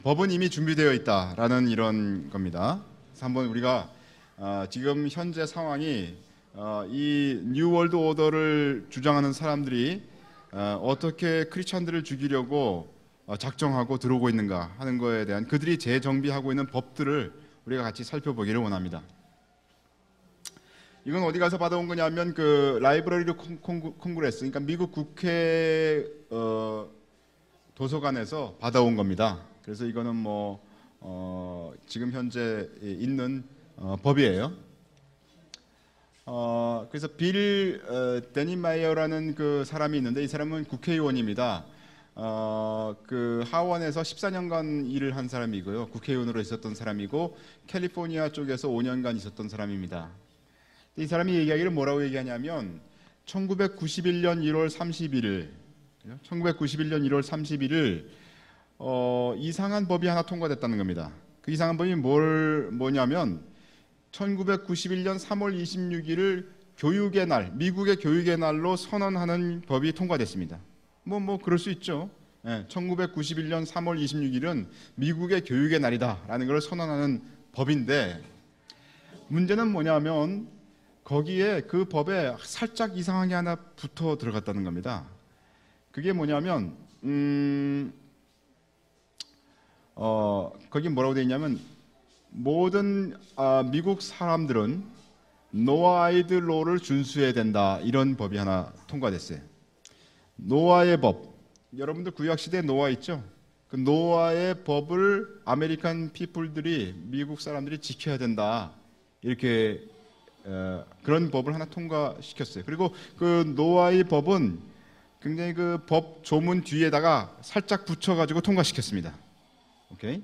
법은 이미 준비되어 있다라는 이런 겁니다. 그래서 한번 우리가 지금 현재 상황이 이 뉴 월드 오더를 주장하는 사람들이 어떻게 크리스천들을 죽이려고 작정하고 들어오고 있는가 하는 거에 대한 그들이 재정비하고 있는 법들을 우리가 같이 살펴보기를 원합니다. 이건 어디 가서 받아온 거냐면 그 라이브러리 콩그레스, 그러니까 미국 국회 도서관에서 받아온 겁니다. 그래서 이거는 지금 현재 있는 법이에요. 그래서 빌 데니마이어라는 그 사람이 있는데 이 사람은 국회의원입니다. 그 하원에서 14년간 일을 한 사람이고요. 국회의원으로 있었던 사람이고 캘리포니아 쪽에서 5년간 있었던 사람입니다. 이 사람이 얘기하기를 뭐라고 얘기하냐면 1991년 1월 31일 1991년 1월 31일 이상한 법이 하나 통과됐다는 겁니다. 그 이상한 법이 뭐냐면 1991년 3월 26일을 교육의 날, 미국의 교육의 날로 선언하는 법이 통과됐습니다. 그럴 수 있죠. 1991년 3월 26일은 미국의 교육의 날이다라는 걸 선언하는 법인데 문제는 뭐냐면 거기에 그 법에 살짝 이상하게 하나 붙어 들어갔다는 겁니다. 그게 뭐냐면 거기 뭐라고 되어 있냐면 모든 미국 사람들은 노아이드 로를 준수해야 된다 이런 법이 하나 통과됐어요. 노아의 법, 여러분들 구약시대에 노아 있죠? 그 노아의 법을 아메리칸 피플들이 미국 사람들이 지켜야 된다 이렇게 그런 법을 하나 통과시켰어요. 그리고 그 노아의 법은 굉장히 그 법 조문 뒤에다가 살짝 붙여가지고 통과시켰습니다. 오케이?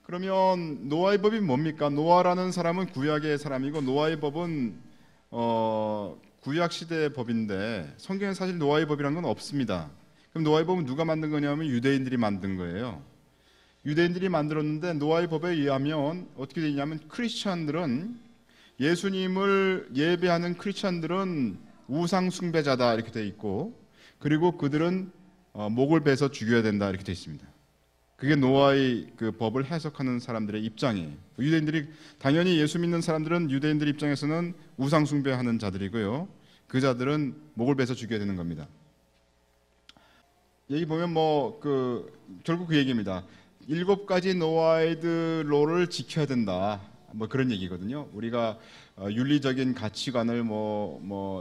그러면 노아의 법이 뭡니까? 노아라는 사람은 구약의 사람이고 노아의 법은 구약 시대의 법인데 성경에 사실 노아의 법이라는 건 없습니다. 그럼 노아의 법은 누가 만든 거냐면 유대인들이 만든 거예요. 유대인들이 만들었는데 노아의 법에 의하면 어떻게 되냐면 크리스천들은 예수님을 예배하는 크리스천들은 우상 숭배자다 이렇게 돼 있고 그리고 그들은 목을 베서 죽여야 된다 이렇게 돼 있습니다. 그게 노아의 그 법을 해석하는 사람들의 입장이에요. 유대인들이 당연히 예수 믿는 사람들은 유대인들 입장에서는 우상 숭배하는 자들이고요. 그 자들은 목을 베서 죽여야 되는 겁니다. 여기 보면 결국 그 얘기입니다. 7가지 노아이드 로를 지켜야 된다. 그런 얘기거든요. 우리가 윤리적인 가치관을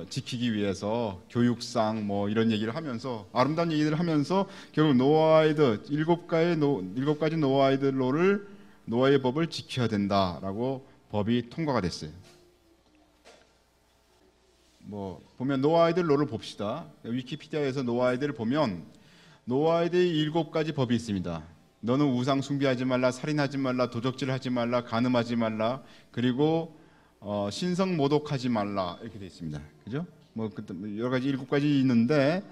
지키기 위해서 교육상 이런 얘기를 하면서 아름다운 얘기를 하면서 결국 노아이드 7가지 노아이드 로를 노아의 법을 지켜야 된다라고 법이 통과가 됐어요. 보면 노아이드 로를 봅시다. 위키피디아에서 노아이드를 보면 노아이드의 7가지 법이 있습니다. 너는 우상 숭배하지 말라, 살인하지 말라, 도적질하지 말라, 간음하지 말라, 그리고 신성 모독하지 말라 이렇게 되어 있습니다. 그죠? 여러 가지 7가지 있는데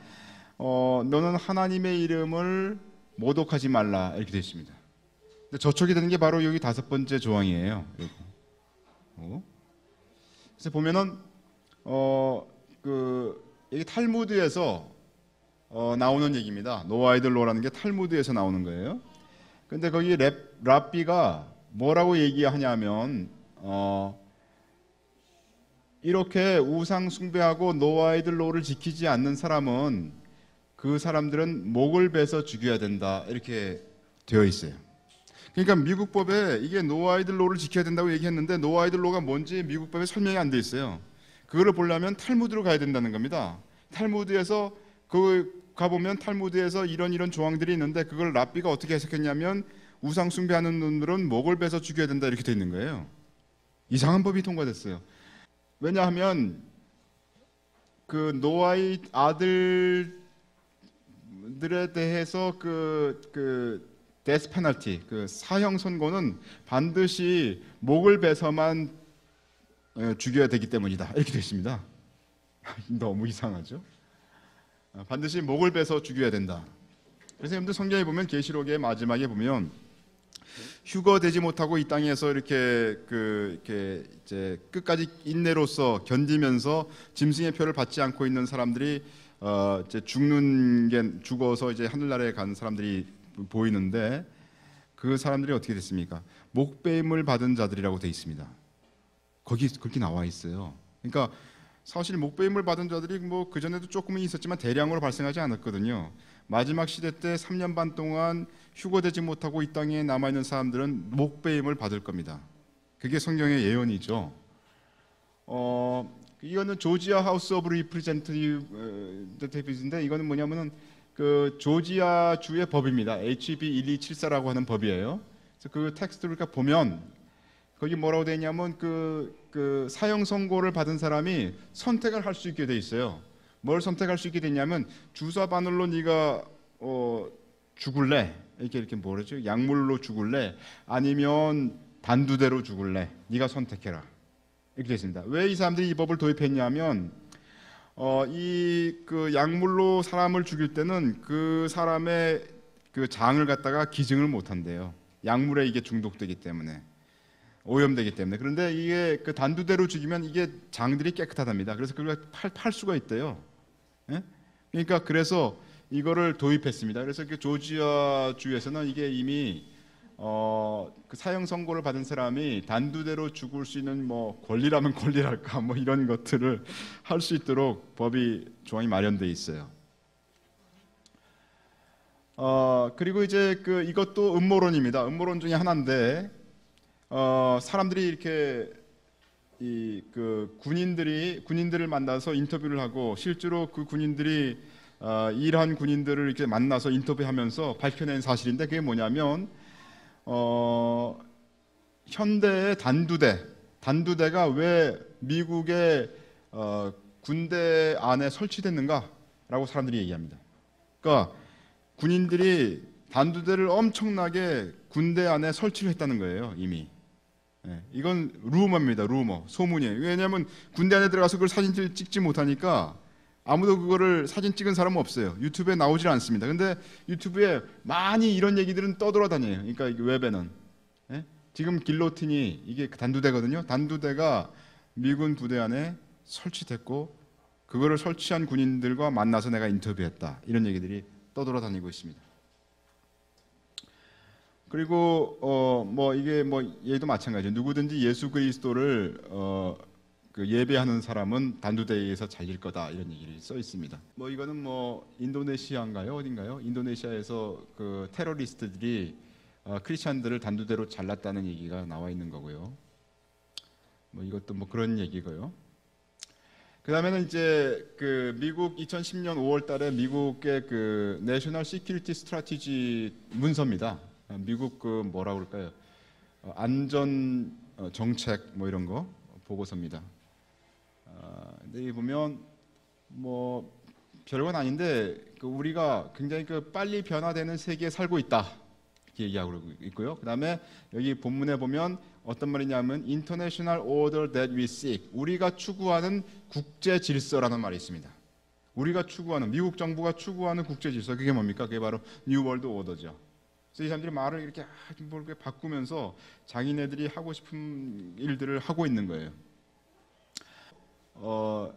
너는 하나님의 이름을 모독하지 말라 이렇게 되어 있습니다. 근데 저촉이 되는 게 바로 여기 5번째 조항이에요. 그래서 보면은 여기 탈무드에서 나오는 얘기입니다. 노아이드 로라는 게 탈무드에서 나오는 거예요. 근데 거기 랍비가 뭐라고 얘기하냐면 이렇게 우상 숭배하고 노아이드 로를 지키지 않는 사람은 그 사람들은 목을 베서 죽여야 된다 이렇게 되어 있어요. 그러니까 미국 법에 이게 노아이드 로를 지켜야 된다고 얘기했는데 노아이드 로가 뭔지 미국 법에 설명이 안 돼 있어요. 그거를 보려면 탈무드로 가야 된다는 겁니다. 탈무드에서 가보면 탈무드에서 이런 조항들이 있는데 그걸 랍비가 어떻게 해석했냐면 우상 숭배하는 놈들은 목을 베서 죽여야 된다 이렇게 돼 있는 거예요. 이상한 법이 통과됐어요. 왜냐하면 그 노아의 아들들에 대해서 그 데스 페널티, 그 사형 선고는 반드시 목을 베서만 죽여야 되기 때문이다 이렇게 되어 있습니다. 너무 이상하죠? 반드시 목을 베서 죽여야 된다. 그래서 여러분들 성경에 보면 계시록의 마지막에 보면 휴거되지 못하고 이 땅에서 이렇게 이제 끝까지 인내로서 견디면서 짐승의 표를 받지 않고 있는 사람들이 이제 죽어서 이제 하늘나라에 간 사람들이 보이는데 그 사람들이 어떻게 됐습니까? 목배임을 받은 자들이라고 돼 있습니다. 거기 그렇게 나와 있어요. 그러니까 사실 목배임을 받은 자들이 뭐 그전에도 조금은 있었지만 대량으로 발생하지 않았거든요. 마지막 시대 때 3년 반 동안 휴거되지 못하고 이 땅에 남아있는 사람들은 목배임을 받을 겁니다. 그게 성경의 예언이죠. 이거는 조지아 하우스 오브 리프레젠테이티브인데 이거는 뭐냐면은 그 조지아 주의 법입니다. HB 1274라고 하는 법이에요. 그래서 그 텍스트를 보면 거기 뭐라고 되어 있냐면 그 사형 선고를 받은 사람이 선택을 할 수 있게 돼 있어요. 뭘 선택할 수 있게 되냐면 주사 바늘로 네가 죽을래? 이렇게 뭐라죠? 약물로 죽을래? 아니면 단두대로 죽을래? 네가 선택해라. 이렇게 되어 있습니다. 왜 이 사람들이 이 법을 도입했냐면 이 그 약물로 사람을 죽일 때는 그 사람의 그 장을 갖다가 기증을 못 한대요. 약물에 이게 중독되기 때문에. 오염되기 때문에. 그런데 이게 그 단두대로 죽이면 이게 장들이 깨끗하답니다. 그래서 그걸 팔 수가 있대요. 예? 그러니까 그래서 이거를 도입했습니다. 그래서 그 조지아 주에서는 이게 이미 그 사형 선고를 받은 사람이 단두대로 죽을 수 있는 뭐 권리라면 권리랄까 뭐 이런 것들을 할 수 있도록 법이 조항이 마련돼 있어요. 그리고 이제 그 이것도 음모론입니다. 음모론 중에 하나인데 사람들이 이렇게 이 그 군인들을 만나서 인터뷰를 하고 실제로 그 군인들이 일한 군인들을 이렇게 만나서 인터뷰하면서 밝혀낸 사실인데 그게 뭐냐면 현대의 단두대가 왜 미국의 군대 안에 설치됐는가라고 사람들이 얘기합니다. 그러니까 군인들이 단두대를 엄청나게 군대 안에 설치를 했다는 거예요, 이미. 예, 이건 루머입니다. 루머, 소문이에요. 왜냐하면 군대 안에 들어가서 그걸 사진 찍지 못하니까 아무도 그거를 사진 찍은 사람은 없어요. 유튜브에 나오질 않습니다. 근데 유튜브에 많이 이런 얘기들은 떠돌아다녀요. 그러니까 웹에는. 예? 지금 길로틴이 이게 단두대거든요. 단두대가 미군 부대 안에 설치됐고 그거를 설치한 군인들과 만나서 내가 인터뷰했다. 이런 얘기들이 떠돌아다니고 있습니다. 그리고 뭐 이게 뭐 얘도 마찬가지죠. 누구든지 예수 그리스도를 그 예배하는 사람은 단두대에 의해서 잘릴 거다 이런 얘기를 써 있습니다. 뭐 이거는 뭐 인도네시아인가요 어딘가요? 인도네시아에서 그 테러리스트들이 크리스찬들을 단두대로 잘랐다는 얘기가 나와 있는 거고요. 뭐 이것도 뭐 그런 얘기고요. 그 다음에는 이제 그 미국 2010년 5월달에 미국의 그 내셔널 시큐리티 스트래티지 문서입니다. 미국 그 뭐라 그럴까요? 안전 정책 뭐 이런 거 보고서입니다. 근데 이 보면 뭐 별건 아닌데 그 우리가 굉장히 그 빨리 변화되는 세계에 살고 있다 이렇게 얘기하고 있고요. 그 다음에 여기 본문에 보면 어떤 말이냐면 International Order that we seek 우리가 추구하는 국제 질서라는 말이 있습니다. 우리가 추구하는 미국 정부가 추구하는 국제 질서 그게 뭡니까? 그게 바로 New World Order죠. 그래서 이 사람들이 말을 이렇게 바꾸면서 자기네들이 하고 싶은 일들을 하고 있는 거예요.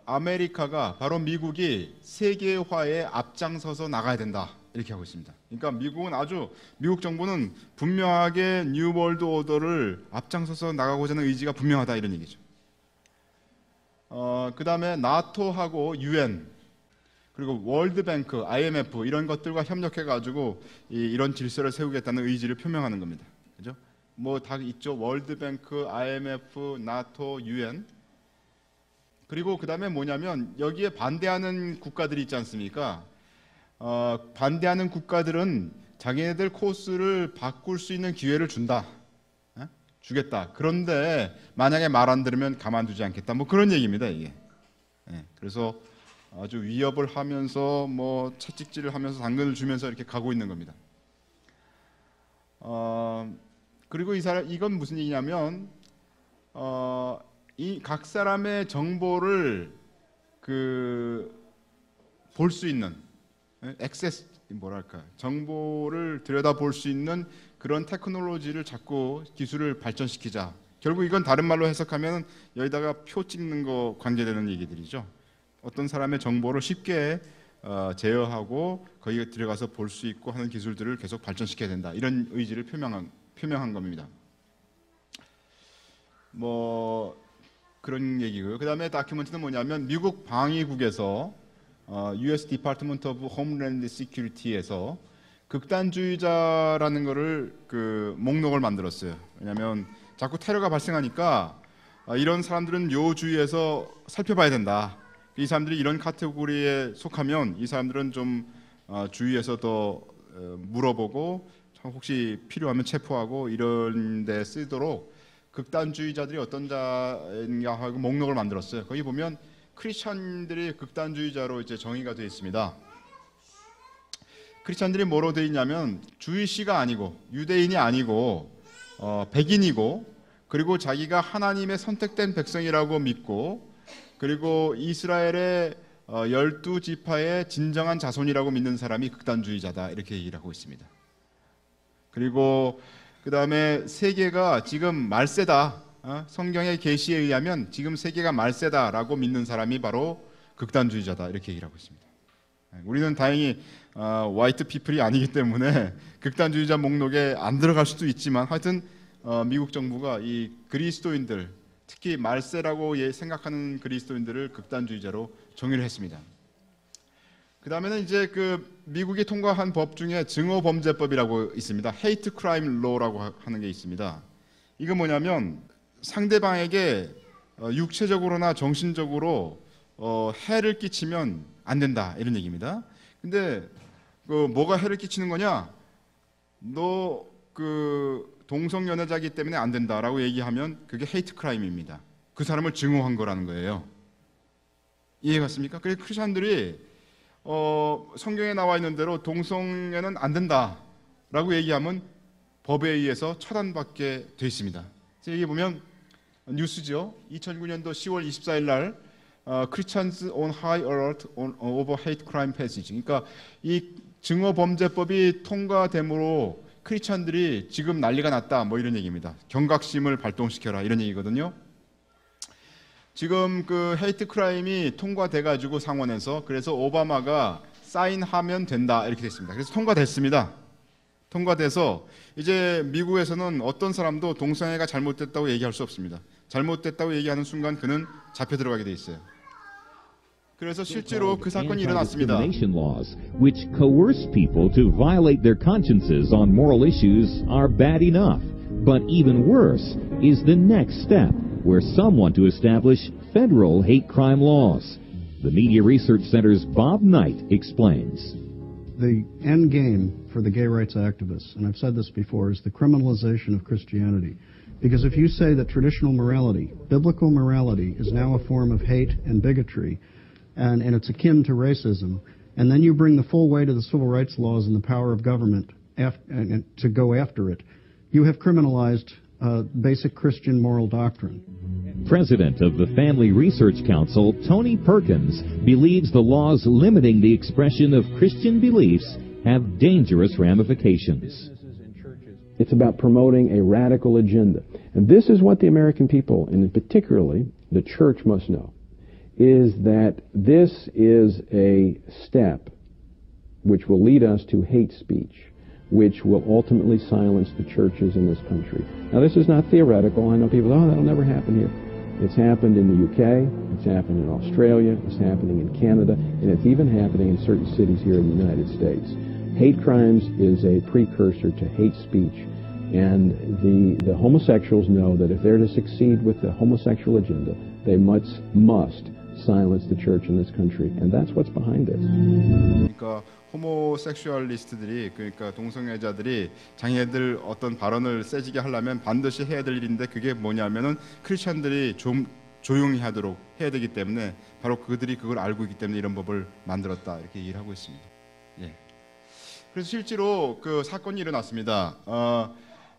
아메리카가 바로 미국이 세계화에 앞장서서 나가야 된다 이렇게 하고 있습니다. 그러니까 미국 정부는 분명하게 뉴 월드 오더를 앞장서서 나가고자 하는 의지가 분명하다 이런 얘기죠. 그 다음에 나토하고 UN 그리고 월드뱅크, IMF 이런 것들과 협력해가지고 이런 질서를 세우겠다는 의지를 표명하는 겁니다. 그죠? 뭐 다 있죠. 월드뱅크, IMF, 나토, UN. 그리고 그 다음에 뭐냐면 여기에 반대하는 국가들이 있지 않습니까? 반대하는 국가들은 자기네들 코스를 바꿀 수 있는 기회를 준다. 주겠다. 그런데 만약에 말 안 들으면 가만두지 않겠다. 뭐 그런 얘기입니다, 이게. 그래서 아주 위협을 하면서 뭐 채찍질을 하면서 당근을 주면서 이렇게 가고 있는 겁니다. 그리고 이건 무슨 얘기냐면 이 각 사람의 정보를 볼 수 있는 액세스 뭐랄까 정보를 들여다볼 수 있는 그런 테크놀로지를 자꾸 기술을 발전시키자. 결국 이건 다른 말로 해석하면 여기다가 표 찍는 거 관계되는 얘기들이죠. 어떤 사람의 정보를 쉽게 제어하고 거기에 들어가서 볼 수 있고 하는 기술들을 계속 발전시켜야 된다. 이런 의지를 표명한 겁니다. 뭐 그런 얘기고요. 그 다음에 다큐멘터리는 뭐냐면 미국 방위국에서 U.S. Department of Homeland Security에서 극단주의자라는 거를 그 목록을 만들었어요. 왜냐하면 자꾸 테러가 발생하니까 이런 사람들은 요 주위에서 살펴봐야 된다. 이 사람들이 이런 카테고리에 속하면 이 사람들은 좀 주위에서 더 물어보고 혹시 필요하면 체포하고 이런 데 쓰도록 극단주의자들이 어떤 자인가 하고 목록을 만들었어요. 거기 보면 크리스천들이 극단주의자로 이제 정의가 되어 있습니다. 크리스천들이 뭐로 되어 있냐면 주이시가 아니고 유대인이 아니고 백인이고 그리고 자기가 하나님의 선택된 백성이라고 믿고 그리고 이스라엘의 12지파의 진정한 자손이라고 믿는 사람이 극단주의자다 이렇게 얘기를 하고 있습니다. 그리고 그 다음에 세계가 지금 말세다. 성경의 계시에 의하면 지금 세계가 말세다라고 믿는 사람이 바로 극단주의자다 이렇게 얘기를 하고 있습니다. 우리는 다행히 화이트 피플이 아니기 때문에 극단주의자 목록에 안 들어갈 수도 있지만 하여튼 미국 정부가 이 그리스도인들 특히 말세라고 생각하는 그리스도인들을 극단주의자로 정의를 했습니다. 그 다음에는 이제 그 미국이 통과한 법 중에 증오범죄법이라고 있습니다. Hate Crime Law라고 하는 게 있습니다. 이건 뭐냐면 상대방에게 육체적으로나 정신적으로 해를 끼치면 안 된다 이런 얘기입니다. 근데 그 뭐가 해를 끼치는 거냐? 너 그 동성연애자이기 때문에 안 된다라고 얘기하면 그게 헤이트 크라임입니다. 그 사람을 증오한 거라는 거예요. 이해가 갔습니까? 그래서 크리스천들이 성경에 나와 있는 대로 동성애는 안 된다라고 얘기하면 법에 의해서 처단받게 돼 있습니다. 여기 보면 뉴스죠. 2009년도 10월 24일 날 Christians on High Alert over Hate Crime Passage. 그러니까 이 증오범죄법이 통과됨으로 크리스천들이 지금 난리가 났다 뭐 이런 얘기입니다. 경각심을 발동시켜라 이런 얘기거든요. 지금 그 헤이트 크라임이 통과돼 가지고 상원에서 그래서 오바마가 사인하면 된다 이렇게 됐습니다. 그래서 통과됐습니다. 통과돼서 이제 미국에서는 어떤 사람도 동성애가 잘못됐다고 얘기할 수 없습니다. 잘못됐다고 얘기하는 순간 그는 잡혀 들어가게 돼 있어요. 그래서 실제로 그 사건이 일어났습니다. Anti-discrimination laws, which coerce people to violate their consciences on moral issues, are bad enough. But even worse is the next step, where some want to establish federal hate crime laws. The Media Research Center's Bob Knight explains. The end game for the gay rights activists, and I've said this before, is the criminalization of Christianity. Because if you say that traditional morality, biblical morality, is now a form of hate and bigotry, and it's akin to racism, and then you bring the full weight of the civil rights laws and the power of government to go after it, you have criminalized basic Christian moral doctrine. President of the Family Research Council, Tony Perkins, believes the laws limiting the expression of Christian beliefs have dangerous ramifications. It's about promoting a radical agenda. And this is what the American people, and particularly the church, must know, is that this is a step which will lead us to hate speech, which will ultimately silence the churches in this country. Now, this is not theoretical. I know people say, oh, that'll never happen here. It's happened in the UK, it's happened in Australia, it's happening in Canada, and it's even happening in certain cities here in the United States. Hate crimes is a precursor to hate speech, and the homosexuals know that if they're to succeed with the homosexual agenda, they must silence the church in this country, and that's what's behind this. 그러니까 호모섹슈얼리스트들이 그러니까 동성애자들이 자기네들 어떤 발언을 세지게 하려면 반드시 해야 될 일인데 그게 뭐냐면은 크리스천들이 좀 조용히 하도록 해야 되기 때문에 바로 그들이 그걸 알고 있기 때문에 이런 법을 만들었다 이렇게 얘기를 하고 있습니다. 예. 그래서 실제로 그 사건이 일어났습니다.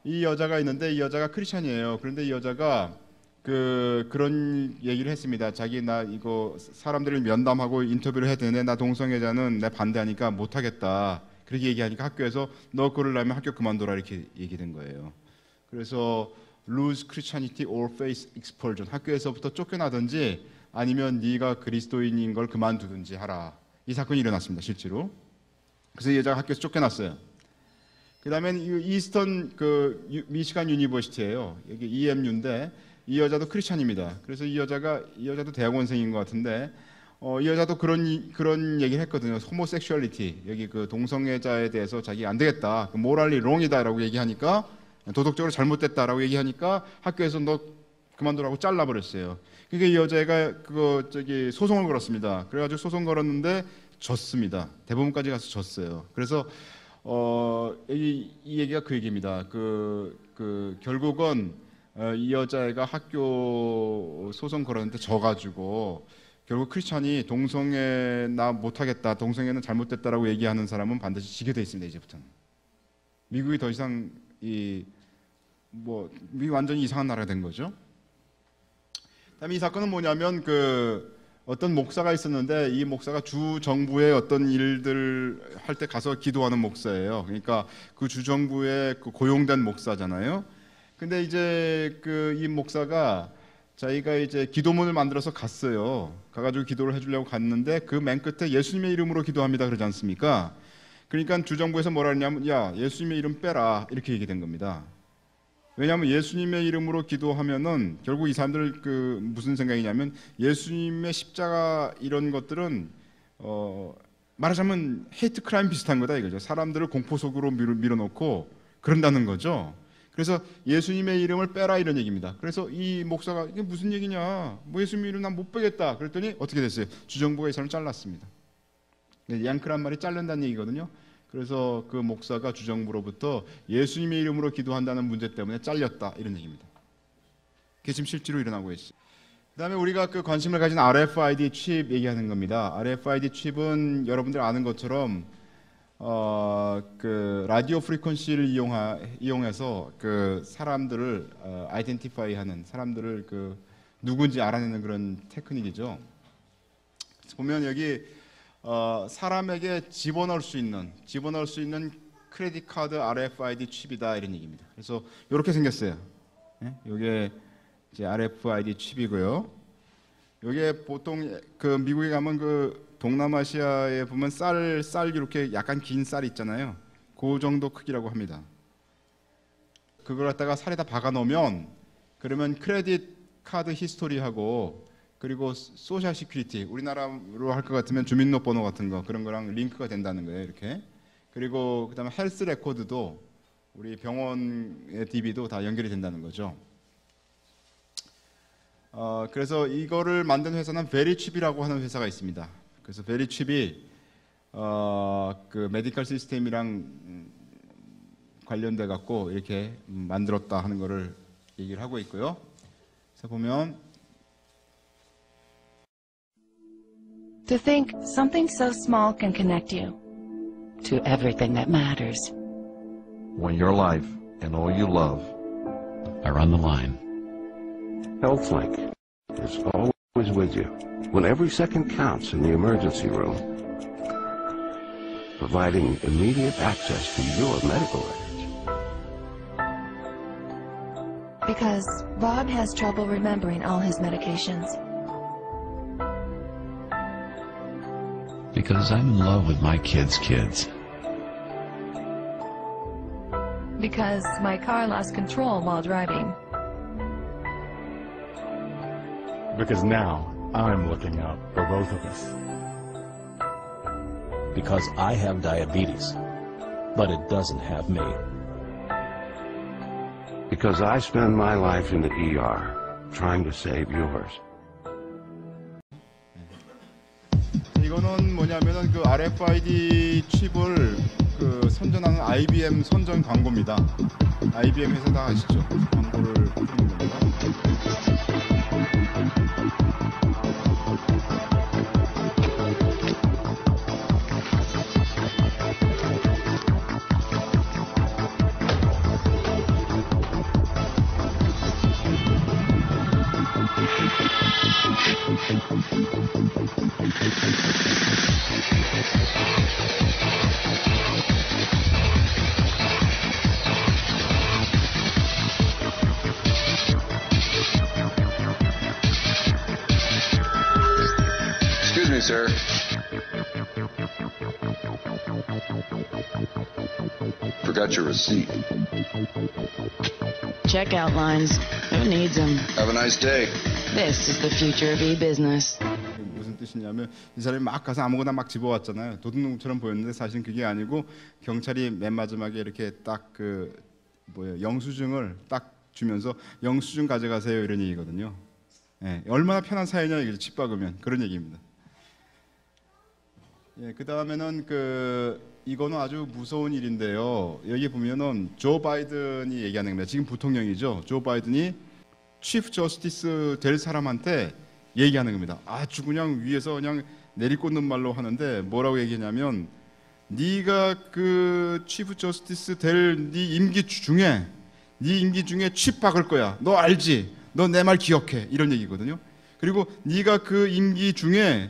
이 여자가 있는데 이 여자가 크리스천이에요. 그런데 이 여자가 그런 얘기를 했습니다. 자기 나 이거 사람들을 면담하고 인터뷰를 해야 되는데 나 동성애자는 내 반대하니까 못하겠다. 그렇게 얘기하니까 학교에서 너 그러려면 학교 그만둬라 이렇게 얘기된 거예요. 그래서 lose Christianity or face expulsion. 학교에서부터 쫓겨나든지 아니면 네가 그리스도인인 걸 그만두든지 하라. 이 사건이 일어났습니다. 실제로. 그래서 이 여자가 학교에서 쫓겨났어요. 그 다음에 이스턴 미시간 유니버시티예요. 여기 EMU인데 이 여자도 크리스찬입니다. 그래서 이 여자도 대학원생인 것 같은데 이 여자도 그런 얘기를 했거든요. 호모섹슈얼리티, 여기 그 동성애자에 대해서 자기 안 되겠다, 모랄리 롱이다라고 얘기하니까, 도덕적으로 잘못됐다라고 얘기하니까 학교에서 너 그만두라고 잘라버렸어요. 그러니까 이 여자가 소송을 걸었습니다. 그래가지고 소송 걸었는데 졌습니다. 대법원까지 가서 졌어요. 그래서 이 얘기가 그 얘기입니다. 결국은 이 여자애가 학교 소송 걸었는데 져가지고 결국 크리스찬이 동성애 나 못하겠다, 동성애는 잘못됐다라고 얘기하는 사람은 반드시 지게 돼 있습니다. 이제부터는 미국이 더 이상 미국이 완전히 이상한 나라가 된 거죠. 그다음에 이 사건은 뭐냐면 어떤 목사가 있었는데 이 목사가 주 정부의 어떤 일들 할 때 가서 기도하는 목사예요. 그러니까 그 주 정부에 고용된 목사잖아요. 근데 이제 이 목사가 자기가 이제 기도문을 만들어서 갔어요. 가가지고 기도를 해주려고 갔는데 그 맨 끝에 예수님의 이름으로 기도합니다 그러지 않습니까? 그러니까 주정부에서 뭐라 했냐면 야, 예수님의 이름 빼라 이렇게 얘기된 겁니다. 왜냐하면 예수님의 이름으로 기도하면은 결국 이 사람들 무슨 생각이냐면 예수님의 십자가 이런 것들은 말하자면 헤이트 크라임 비슷한 거다 이거죠. 사람들을 공포 속으로 밀어넣고 그런다는 거죠. 그래서 예수님의 이름을 빼라 이런 얘기입니다. 그래서 이 목사가 이게 무슨 얘기냐, 예수님 이름 난 못 빼겠다 그랬더니 어떻게 됐어요? 주정부가 이 사람을 잘랐습니다. 양크란 말이 자른다는 얘기거든요. 그래서 그 목사가 주정부로부터 예수님의 이름으로 기도한다는 문제 때문에 잘렸다 이런 얘기입니다. 그게 지금 실제로 일어나고 있어요. 그 다음에 우리가 관심을 가진 RFID 칩 얘기하는 겁니다. RFID 칩은 여러분들 아는 것처럼 라디오 프리퀀시를 이용해서 사람들을 아이덴티파이하는, 사람들을 누군지 알아내는 그런 테크닉이죠. 보면 여기 사람에게 집어넣을 수 있는 크레딧 카드 RFID 칩이다 이런 얘기입니다. 그래서 이렇게 생겼어요. 이게 이제 RFID 칩이고요. 이게 보통 미국에 가면 동남아시아에 보면 쌀 이렇게 약간 긴 쌀 있잖아요. 그 정도 크기라고 합니다. 그걸 갖다가 살에다 박아 놓으면 그러면 크레딧 카드 히스토리하고 그리고 소셜 시큐리티, 우리나라로 할 것 같으면 주민등록번호 같은 거 그런 거랑 링크가 된다는 거예요. 이렇게. 그리고 그다음에 헬스 레코드도 우리 병원의 DB도 다 연결이 된다는 거죠. 그래서 이거를 만든 회사는 베리칩이라고 하는 회사가 있습니다. 그래서 베리칩이 메디컬 시스템이랑 관련돼 갖고 이렇게 만들었다 하는 거를 얘기를 하고 있고요. 그래서 보면 To think something so small can connect you to everything that matters. When your life and all you love are on the line. HealthLink is always with you when every second counts in the emergency room, providing immediate access to your medical records. Because Bob has trouble remembering all his medications. Because I'm in love with my kids' kids. Because my car lost control while driving. Because now I'm looking out for both of us. Because I have diabetes, but it doesn't have me. Because I spend my life in the ER trying to save yours. 이거는 뭐냐면은 RFID 칩을 선전하는 IBM 선전 광고입니다. IBM 회사 다 아시죠? 광고를 하는 겁니다. Excuse me, sir. got your receipt. Checkout lines. Who needs them? Have a nice day. This is the future of e-business. 무슨 뜻이냐면 이 사람이 막 가서 아무거나 막 집어왔잖아요. 도둑놈처럼 보였는데 사실은 그게 아니고 경찰이 맨 마지막에 이렇게 딱 그 영수증을 딱 주면서 영수증 가져가세요 이런 얘기거든요. 예, 얼마나 편한 사회냐 이게 칩 박으면 그런 얘기입니다. 예, 그 다음에는 이거는 아주 무서운 일인데요. 여기 보면은 조 바이든이 얘기하는 겁니다. 지금 부통령이죠. 조 바이든이 치프 저스티스 될 사람한테 얘기하는 겁니다. 아주 그냥 위에서 그냥 내리꽂는 말로 하는데 뭐라고 얘기하냐면 네가 그 치프 저스티스 될 네 임기 중에 칩 박을 거야. 너 알지? 너 내 말 기억해. 이런 얘기거든요. 그리고 네가 그 임기 중에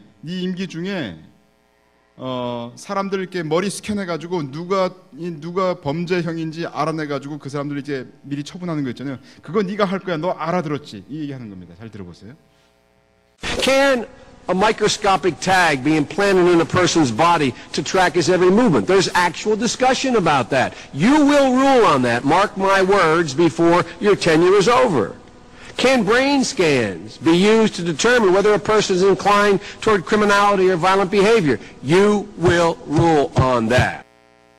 사람들 이렇게 머리 스캔해가지고 누가 범죄형인지 알아내가지고 그 사람들 이제 미리 처분하는 거 있잖아요. 그거 네가 할 거야. 너 알아들었지? 이 얘기하는 겁니다. 잘 들어보세요. Can a microscopic tag be implanted in a person's body to track his every movement? There's actual discussion about that. You will rule on that, mark my words, before your tenure is over. Can brain scans be used to determine whether a person is inclined toward criminality or violent behavior? You will rule on that.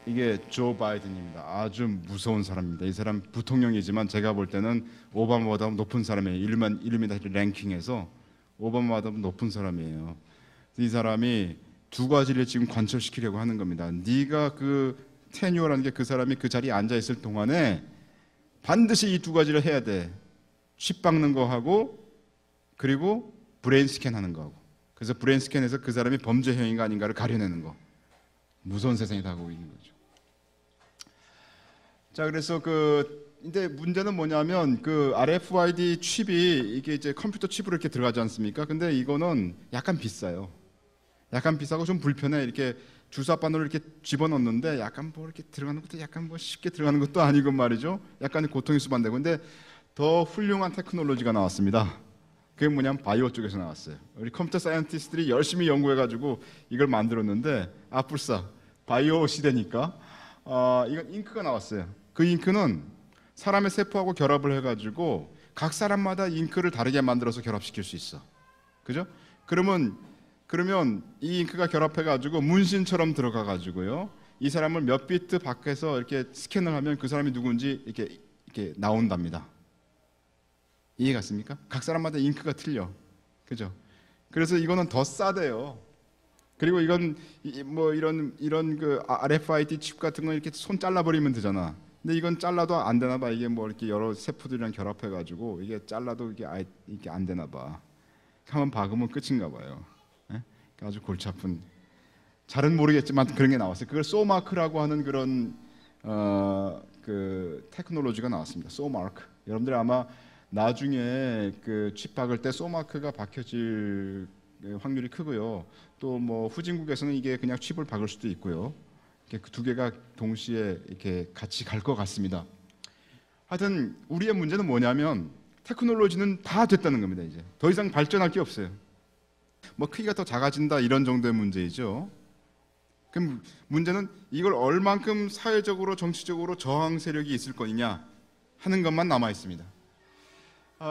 이게 조 바이든입니다. 아주 무서운 사람입니다. 이 사람 부통령이지만 제가 볼 때는 오바마보다 높은 사람이에요. 일루미나티 랭킹에서 오바마보다 높은 사람이에요. 이 사람이 두 가지를 지금 관철시키려고 하는 겁니다. 네가 그 테뉴어라는 게 그 사람이 그 자리에 앉아 있을 동안에 반드시 이 두 가지를 해야 돼. 칩 박는 거 하고 그리고 브레인 스캔하는 거 하고. 그래서 브레인 스캔해서 그 사람이 범죄형인가 아닌가를 가려내는 거. 무서운 세상이 다가오고 있는 거죠. 자, 그래서 근데 문제는 뭐냐면 그 RFID 칩이 이게 이제 컴퓨터 칩으로 이렇게 들어가지 않습니까? 근데 이거는 약간 비싸요. 약간 비싸고 좀 불편해. 이렇게 주사바늘을 이렇게 집어넣는데 약간 뭐 이렇게 들어가는 것도 약간 뭐 쉽게 들어가는 것도 아니고 말이죠. 약간 고통이 수반되고. 근데 더 훌륭한 테크놀로지가 나왔습니다. 그게 뭐냐면 바이오 쪽에서 나왔어요. 우리 컴퓨터 사이언티스트들이 열심히 연구해가지고 이걸 만들었는데 아뿔싸 바이오 시대니까 이건 잉크가 나왔어요. 그 잉크는 사람의 세포하고 결합을 해가지고 각 사람마다 잉크를 다르게 만들어서 결합시킬 수 있어. 그죠? 그러면 이 잉크가 결합해가지고 문신처럼 들어가가지고요. 이 사람을 몇 비트 밖에서 이렇게 스캔을 하면 그 사람이 누군지 이렇게 나온답니다. 이해 갔습니까? 각 사람마다 잉크가 틀려. 그죠? 그래서 이거는 더 싸대요. 그리고 이건 뭐 이런 그 RFID 칩 같은 거 이렇게 손 잘라버리면 되잖아. 근데 이건 잘라도 안 되나 봐. 이게 뭐 이렇게 여러 세포들이랑 결합해가지고 이게 잘라도 이게 안 되나 봐. 한번 박으면 끝인가 봐요. 예? 아주 골치 아픈. 잘은 모르겠지만 그런 게 나왔어요. 그걸 소마크라고 하는 그런 그 테크놀로지가 나왔습니다. 소마크. 여러분들이 아마 나중에 그 칩 박을 때 소마크가 박혀질 확률이 크고요. 또 뭐 후진국에서는 이게 그냥 칩을 박을 수도 있고요. 그 두 개가 동시에 이렇게 같이 갈 것 같습니다. 하여튼 우리의 문제는 뭐냐면 테크놀로지는 다 됐다는 겁니다. 이제 더 이상 발전할 게 없어요. 뭐 크기가 더 작아진다 이런 정도의 문제이죠. 그럼 문제는 이걸 얼만큼 사회적으로 정치적으로 저항 세력이 있을 거냐 하는 것만 남아 있습니다.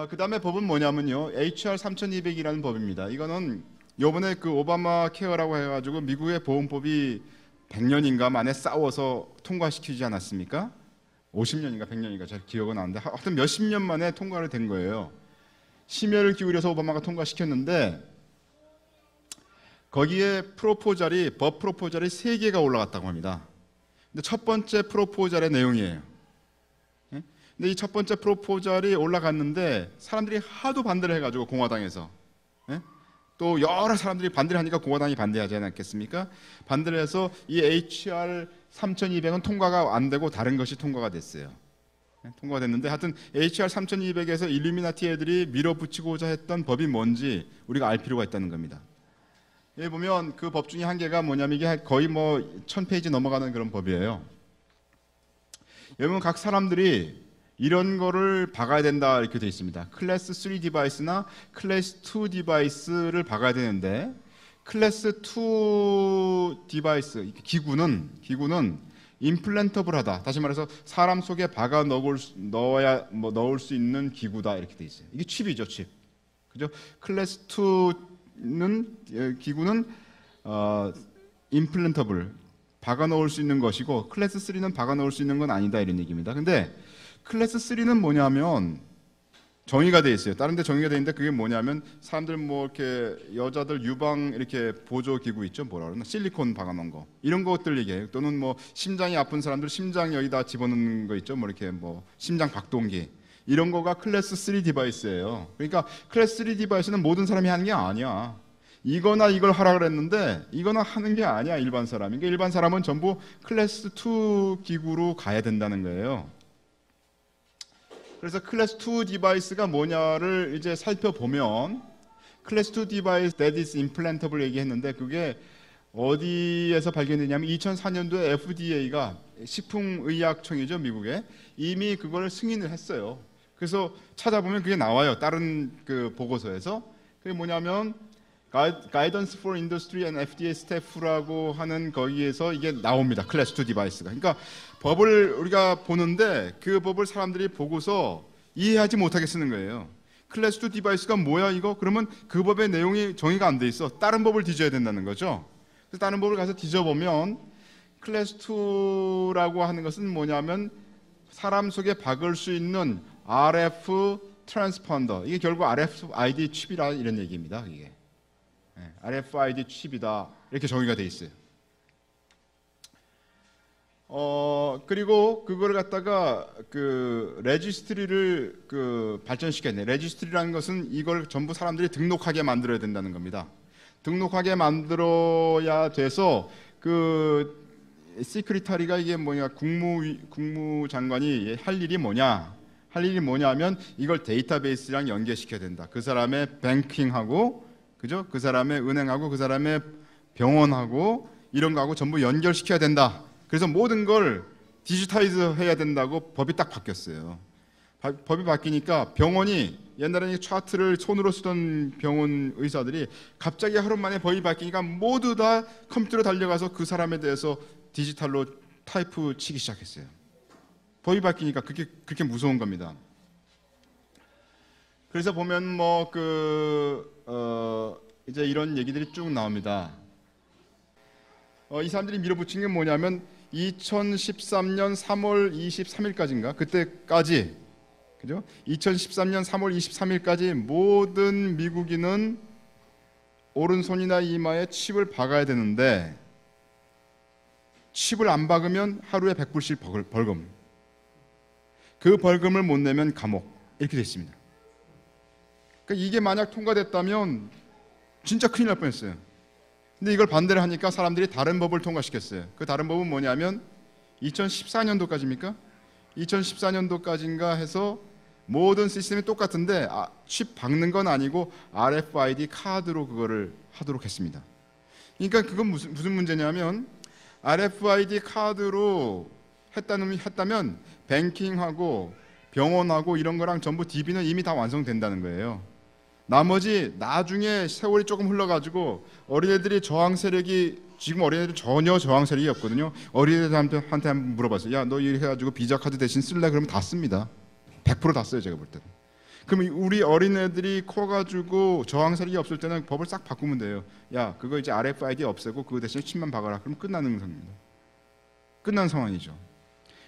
그 다음에 법은 뭐냐면요, HR 3200이라는 법입니다. 이거는 요번에 그 오바마 케어라고 해가지고 미국의 보험법이 100년인가 만에 싸워서 통과시키지 않았습니까? 50년인가 100년인가 잘 기억은 안 나는데 하여튼 몇십 년 만에 통과를 된 거예요. 심혈을 기울여서 오바마가 통과시켰는데 거기에 법 프로포절이 3개가 올라갔다고 합니다. 근데 첫 번째 프로포절의 내용이에요. 근데 이 첫 번째 프로포절이 올라갔는데 사람들이 하도 반대를 해가지고 공화당에서 또 여러 사람들이 반대를 하니까 공화당이 반대하지 않았겠습니까? 반대를 해서 이 HR 3200은 통과가 안 되고 다른 것이 통과가 됐어요. 통과가 됐는데 하여튼 HR 3200에서 일루미나티 애들이 밀어붙이고자 했던 법이 뭔지 우리가 알 필요가 있다는 겁니다. 여기 보면 그 법 중에 한 개가 뭐냐면 이게 거의 뭐 1000페이지 넘어가는 그런 법이에요. 여러분 각 사람들이 이런 거를 박아야 된다 이렇게 되어 있습니다. 클래스 3 디바이스나 클래스 2 디바이스를 박아야 되는데 클래스 2 디바이스 기구는 임플란터블하다. 다시 말해서 사람 속에 박아 넣을 수 있는 기구다 이렇게 돼 있어요. 이게 칩이죠, 칩. 그죠? 클래스 2는 기구는 임플란터블 박아 넣을 수 있는 것이고 클래스 3는 박아 넣을 수 있는 건 아니다 이런 얘기입니다. 근데 클래스 3는 뭐냐면 정의가 돼 있어요. 다른 데 정의가 돼 있는데 그게 뭐냐면 사람들 뭐 이렇게 여자들 유방 이렇게 보조 기구 있죠. 뭐라 그러나 실리콘 박아 놓은 거. 이런 것들 얘기해요. 또는 뭐 심장이 아픈 사람들 심장 여기다 집어넣는 거 있죠. 뭐 이렇게 뭐 심장 박동기. 이런 거가 클래스 3 디바이스예요. 그러니까 클래스 3 디바이스는 모든 사람이 하는 게 아니야. 이거나 이걸 하라 그랬는데 이거나 하는 게 아니야, 일반 사람이. 그러니까 일반 사람은 전부 클래스 2 기구로 가야 된다는 거예요. 그래서 클래스 2 디바이스가 뭐냐를 이제 살펴보면 클래스 2 디바이스 that is implantable 얘기했는데 그게 어디에서 발견됐냐면 2004년도에 FDA가 식품의약청이죠, 미국에 이미 그걸 승인을 했어요. 그래서 찾아보면 그게 나와요. 다른 그 보고서에서. 그게 뭐냐면 Guidance for Industry and FDA Staff라고 하는 거기에서 이게 나옵니다. 클래스 2 디바이스가. 그러니까 법을 우리가 보는데 그 법을 사람들이 보고서 이해하지 못하게 쓰는 거예요. 클래스 2 디바이스가 뭐야 이거? 그러면 그 법의 내용이 정의가 안 돼 있어. 다른 법을 뒤져야 된다는 거죠. 그래서 다른 법을 가서 뒤져보면 클래스 2라고 하는 것은 뭐냐면 사람 속에 박을 수 있는 RF 트랜스펀더. 이게 결국 RFID 칩이라 이런 얘기입니다. 이게. RFID 칩이다 이렇게 정의가 돼 있어요. 그리고 그걸 갖다가 그 레지스트리를 발전시켰네. 레지스트리라는 것은 이걸 전부 사람들이 등록하게 만들어야 된다는 겁니다. 등록하게 만들어야 돼서 그 시크리타리가 이게 뭐냐 국무장관이 할 일이 뭐냐? 할 일이 뭐냐면 이걸 데이터베이스랑 연계시켜야 된다. 그 사람의 뱅킹하고 그죠? 그 사람의 은행하고 그 사람의 병원하고 이런 거하고 전부 연결시켜야 된다. 그래서 모든 걸 디지타이즈 해야 된다고 법이 딱 바뀌었어요. 법이 바뀌니까 병원이 옛날에는 차트를 손으로 쓰던 병원 의사들이 갑자기 하루 만에 법이 바뀌니까 모두 다 컴퓨터로 달려가서 그 사람에 대해서 디지털로 타이프 치기 시작했어요. 법이 바뀌니까 그렇게 무서운 겁니다. 그래서 보면 이제 이런 얘기들이 쭉 나옵니다. 이 사람들이 밀어붙인 게 뭐냐면 2013년 3월 23일까지인가 그때까지 그죠? 2013년 3월 23일까지 모든 미국인은 오른손이나 이마에 칩을 박아야 되는데 칩을 안 박으면 하루에 100불씩 벌금. 그 벌금을 못 내면 감옥. 이렇게 돼 있습니다. 그러니까 이게 만약 통과됐다면 진짜 큰일 날 뻔했어요. 근데 이걸 반대를 하니까 사람들이 다른 법을 통과시켰어요. 그 다른 법은 뭐냐면 2014년도까지입니까? 2014년도까지인가 해서 모든 시스템이 똑같은데 칩 박는 건 아니고 RFID 카드로 그거를 하도록 했습니다. 그러니까 그건 무슨 문제냐면 RFID 카드로 했다면 뱅킹하고 병원하고 이런 거랑 전부 DB는 이미 다 완성된다는 거예요. 나머지 나중에 세월이 조금 흘러가지고 어린애들이 저항 세력이 지금 어린애들 전혀 저항 세력이 없거든요. 어린애들한테 한번 물어봤어요. 야, 너 이렇게 해가지고 비자 카드 대신 쓸래? 그러면 다 씁니다. 100% 다 써요, 제가 볼 때는. 그럼 우리 어린애들이 커가지고 저항 세력이 없을 때는 법을 싹 바꾸면 돼요. 야, 그거 이제 RFID 없애고 그거 대신에 칩만 박아라. 그럼 끝나는 상황입니다. 끝난 상황이죠.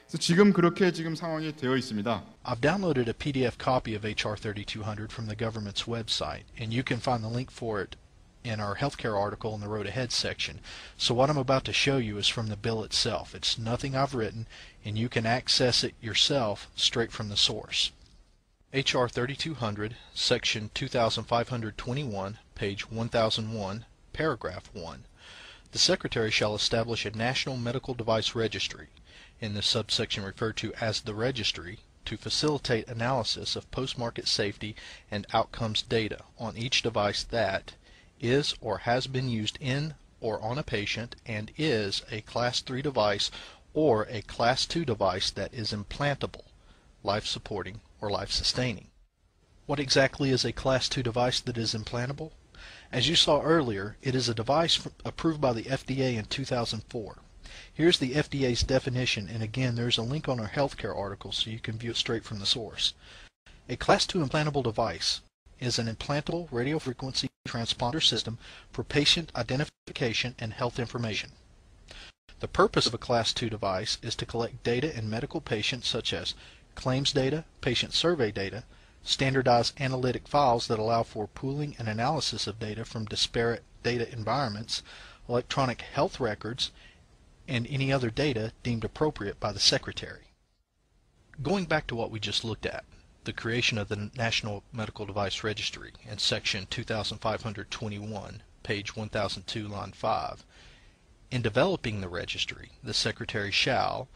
그래서 지금 그렇게 상황이 되어 있습니다. I've downloaded a PDF copy of HR 3200 from the government's website, and you can find the link for it in our healthcare article in the Road Ahead section. So what I'm about to show you is from the bill itself. It's nothing I've written, and you can access it yourself straight from the source. HR 3200, section 2521, page 1001, paragraph 1. The Secretary shall establish a national medical device registry, in the subsection referred to as the registry, to facilitate analysis of post-market safety and outcomes data on each device that is or has been used in or on a patient and is a Class 3 device or a Class 2 device that is implantable, life-supporting, or life-sustaining. What exactly is a Class 2 device that is implantable? As you saw earlier, it is a device approved by the FDA in 2004. Here's the FDA's definition, and again there's a link on our healthcare article so you can view it straight from the source. A Class II implantable device is an implantable radiofrequency transponder system for patient identification and health information. The purpose of a Class II device is to collect data in medical patients such as claims data, patient survey data, standardized analytic files that allow for pooling and analysis of data from disparate data environments, electronic health records, and any other data deemed appropriate by the Secretary. Going back to what we just looked at, the creation of the National Medical Device Registry in section 2521, page 1002, line 5. In developing the registry, the Secretary shall,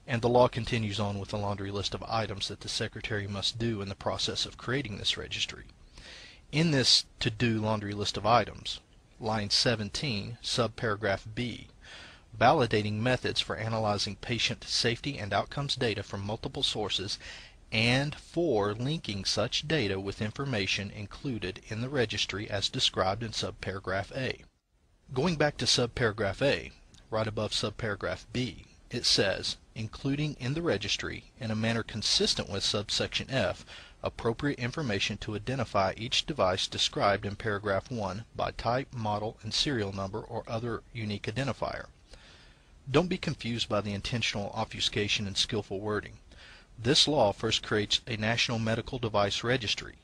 and the law continues on with a laundry list of items that the Secretary must do in the process of creating this registry. In this to-do laundry list of items, line 17, subparagraph B, validating methods for analyzing patient safety and outcomes data from multiple sources and for linking such data with information included in the registry as described in subparagraph A. Going back to subparagraph A, right above subparagraph B, it says, including in the registry, in a manner consistent with subsection F, appropriate information to identify each device described in paragraph 1 by type, model, and serial number or other unique identifier. Don't be confused by the intentional obfuscation and skillful wording. This law first creates a National Medical Device Registry,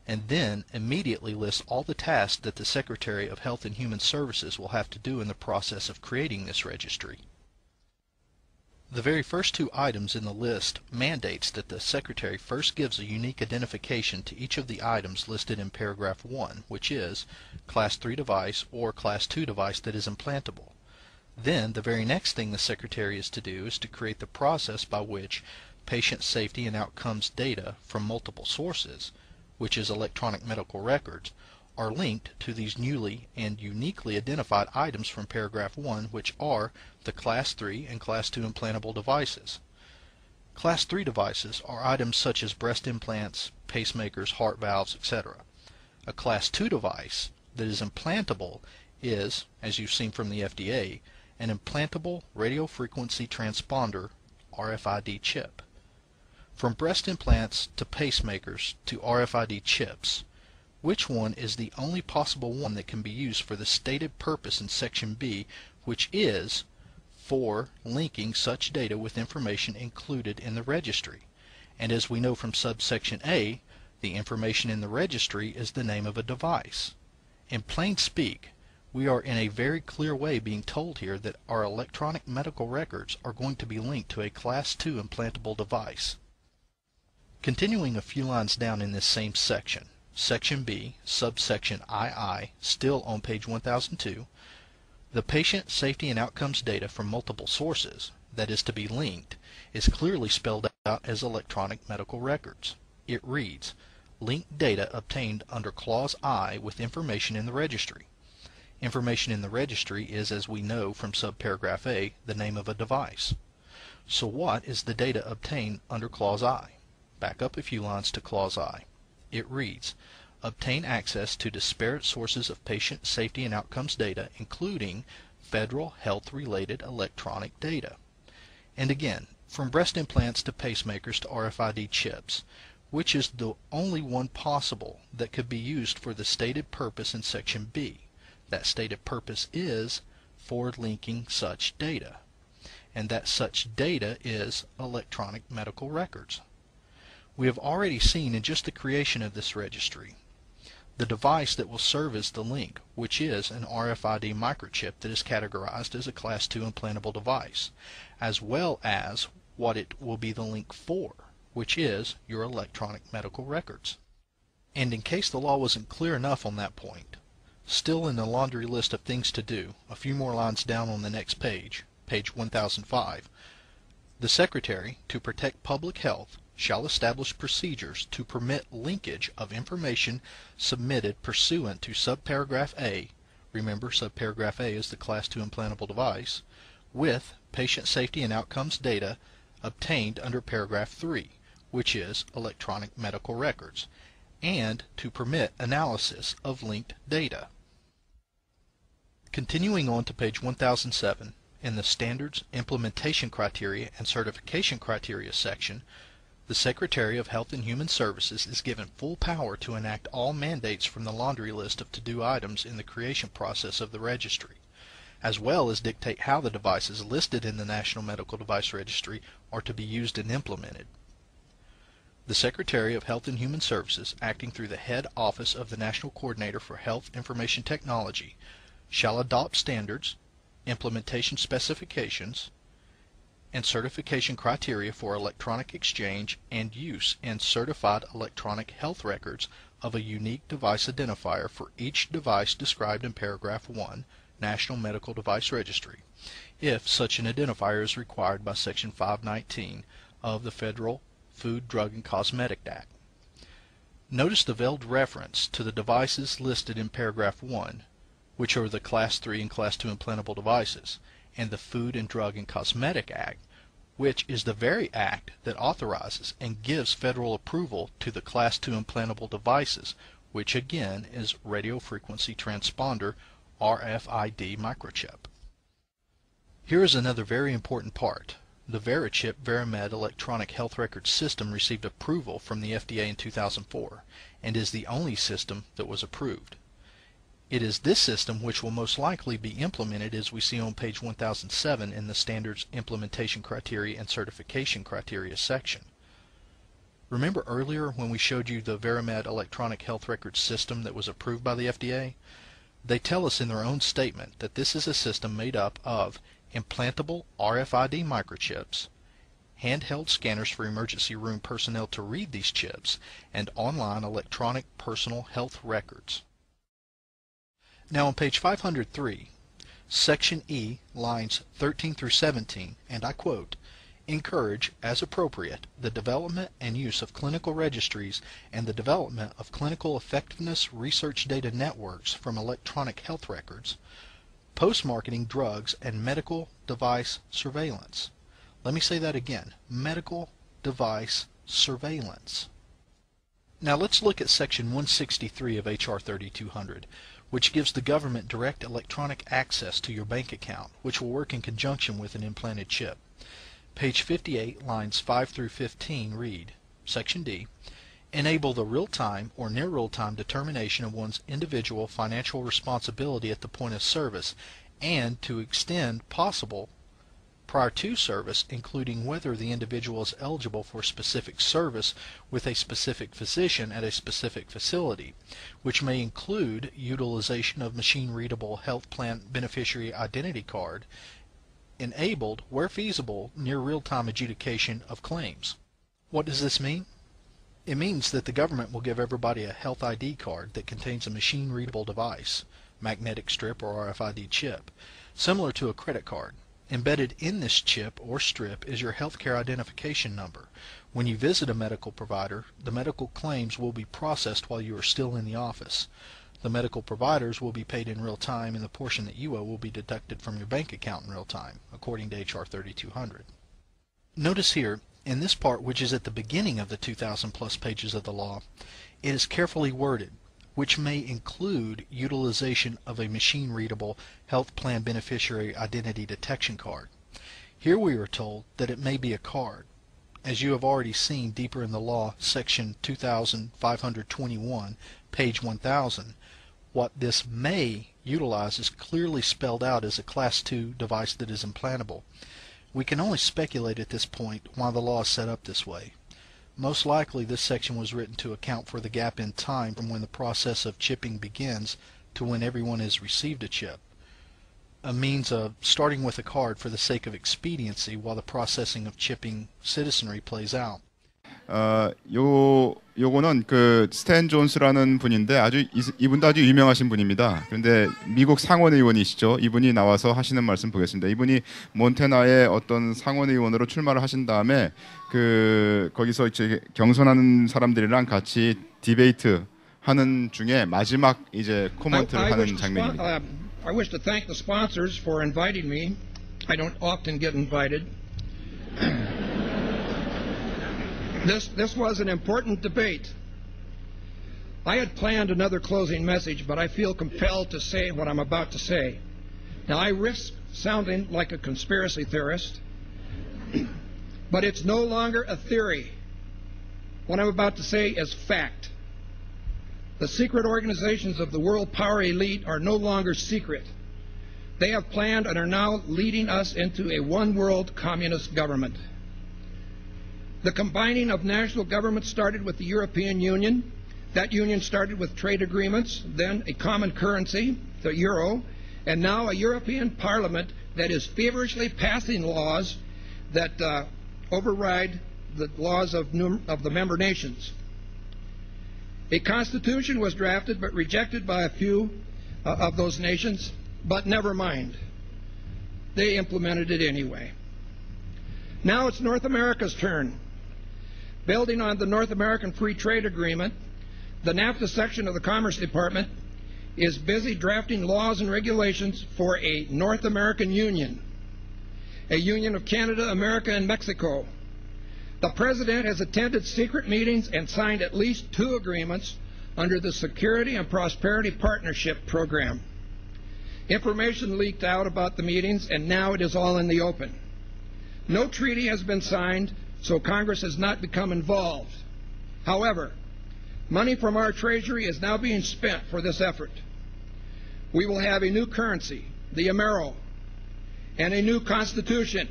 and then immediately lists all the tasks that the Secretary of Health and Human Services will have to do in the process of creating this registry. The very first two items in the list mandates that the Secretary first gives a unique identification to each of the items listed in paragraph 1, which is Class 3 device or Class 2 device that is implantable. Then the very next thing the Secretary is to do is to create the process by which patient safety and outcomes data from multiple sources, which is electronic medical records, are linked to these newly and uniquely identified items from paragraph 1, which are the Class 3 and Class 2 implantable devices. Class 3 devices are items such as breast implants, pacemakers, heart valves, etc. A Class 2 device that is implantable is, as you've seen from the FDA, an implantable radiofrequency transponder RFID chip. From breast implants to pacemakers to RFID chips, which one is the only possible one that can be used for the stated purpose in section B, which is for linking such data with information included in the registry? And as we know from subsection A, the information in the registry is the name of a device. In plain speak, we are in a very clear way being told here that our electronic medical records are going to be linked to a Class 2 implantable device. Continuing a few lines down in this same section, Section B, subsection II, still on page 1002, the patient safety and outcomes data from multiple sources that is to be linked is clearly spelled out as electronic medical records. It reads, linked data obtained under Clause I with information in the registry. Information in the registry is, as we know from subparagraph A, the name of a device. So what is the data obtained under Clause I? Back up a few lines to Clause I. It reads, obtain access to disparate sources of patient safety and outcomes data, including federal health-related electronic data. And again, from breast implants to pacemakers to RFID chips, which is the only one possible that could be used for the stated purpose in Section B. That stated purpose is for linking such data, and that such data is electronic medical records. We have already seen in just the creation of this registry the device that will serve as the link, which is an RFID microchip that is categorized as a Class 2 implantable device, as well as what it will be the link for, which is your electronic medical records. And in case the law wasn't clear enough on that point, still in the laundry list of things to do, a few more lines down on the next page, page 1005, the Secretary, to protect public health, shall establish procedures to permit linkage of information submitted pursuant to subparagraph A, remember subparagraph A is the Class 2 implantable device, with patient safety and outcomes data obtained under paragraph 3, which is electronic medical records, and to permit analysis of linked data. Continuing on to page 1007, In the Standards, Implementation Criteria, and Certification Criteria section, the Secretary of Health and Human Services is given full power to enact all mandates from the laundry list of to-do items in the creation process of the registry, as well as dictate how the devices listed in the National Medical Device Registry are to be used and implemented. The Secretary of Health and Human Services, acting through the head office of the National Coordinator for Health Information Technology, shall adopt standards, implementation specifications, and certification criteria for electronic exchange and use in certified electronic health records of a unique device identifier for each device described in paragraph 1, National Medical Device Registry, if such an identifier is required by Section 519 of the Federal Food, Drug, and Cosmetic Act. Notice the veiled reference to the devices listed in paragraph 1, which are the Class 3 and Class 2 implantable devices, and the Food and Drug and Cosmetic Act, which is the very act that authorizes and gives federal approval to the Class 2 implantable devices, which again is radio frequency transponder RFID microchip. Here is another very important part. The VeriChip VeriMed electronic health record system received approval from the FDA in 2004 and is the only system that was approved. It is this system which will most likely be implemented as we see on page 1007 in the Standards, Implementation Criteria, and Certification Criteria section. Remember earlier when we showed you the VeriMed electronic health record system that was approved by the FDA? They tell us in their own statement that this is a system made up of implantable RFID microchips, handheld scanners for emergency room personnel to read these chips, and online electronic personal health records. Now on page 503, Section E, lines 13 through 17, and I quote, encourage, as appropriate, the development and use of clinical registries and the development of clinical effectiveness research data networks from electronic health records, post-marketing drugs, and medical device surveillance. Let me say that again, medical device surveillance. Now let's look at Section 163 of H.R. 3200, which gives the government direct electronic access to your bank account, which will work in conjunction with an implanted chip. Page 58, lines 5 through 15 read, Section D, enable the real-time or near real-time determination of one's individual financial responsibility at the point of service, and to extend possible prior to service, including whether the individual is eligible for specific service with a specific physician at a specific facility, which may include utilization of machine-readable health plan beneficiary identity card, enabled, where feasible, near real-time adjudication of claims. What does this mean? It means that the government will give everybody a health ID card that contains a machine-readable device, magnetic strip or RFID chip, similar to a credit card. Embedded in this chip or strip is your healthcare identification number. When you visit a medical provider, the medical claims will be processed while you are still in the office. The medical providers will be paid in real time, and the portion that you owe will be deducted from your bank account in real time, according to H.R. 3200. Notice here, in this part, which is at the beginning of the 2,000+ pages of the law, it is carefully worded, which may include utilization of a machine-readable health plan beneficiary identity detection card. Here we are told that it may be a card. As you have already seen deeper in the law, section 2521, page 1000, what this may utilize is clearly spelled out as a Class 2 device that is implantable. We can only speculate at this point why the law is set up this way. Most likely this section was written to account for the gap in time from when the process of chipping begins to when everyone has received a chip, a means of starting with a card for the sake of expediency while the processing of chipping citizenry plays out. 요거는 그 스탠 존스라는 분인데 이분도 아주 유명하신 분입니다. 그런데 미국 상원의원이시죠. 이분이 나와서 하시는 말씀 보겠습니다. 이분이 몬태나의 어떤 상원의원으로 출마를 하신 다음에 그 거기서 이제 경선하는 사람들이랑 같이 디베이트 하는 중에 마지막 이제 코멘트를 하는 장면입니다. I wish to thank the sponsors for inviting me. I don't often get invited. This was an important debate. I had planned another closing message, but I feel compelled to say what I'm about to say. Now, I risk sounding like a conspiracy theorist, but it's no longer a theory. What I'm about to say is fact. The secret organizations of the world power elite are no longer secret. They have planned and are now leading us into a one-world communist government. The combining of national governments started with the European Union. That union started with trade agreements, then a common currency, the euro, and now a European Parliament that is feverishly passing laws that override the laws of the member nations. A constitution was drafted but rejected by a few of those nations, but never mind. They implemented it anyway. Now it's North America's turn. Building on the North American Free Trade Agreement, the NAFTA section of the Commerce Department is busy drafting laws and regulations for a North American Union, a union of Canada, America, and Mexico. The President has attended secret meetings and signed at least 2 agreements under the Security and Prosperity Partnership Program. Information leaked out about the meetings, and now it is all in the open. No treaty has been signed, so Congress has not become involved. However, money from our Treasury is now being spent for this effort. We will have a new currency, the Amero, and a new constitution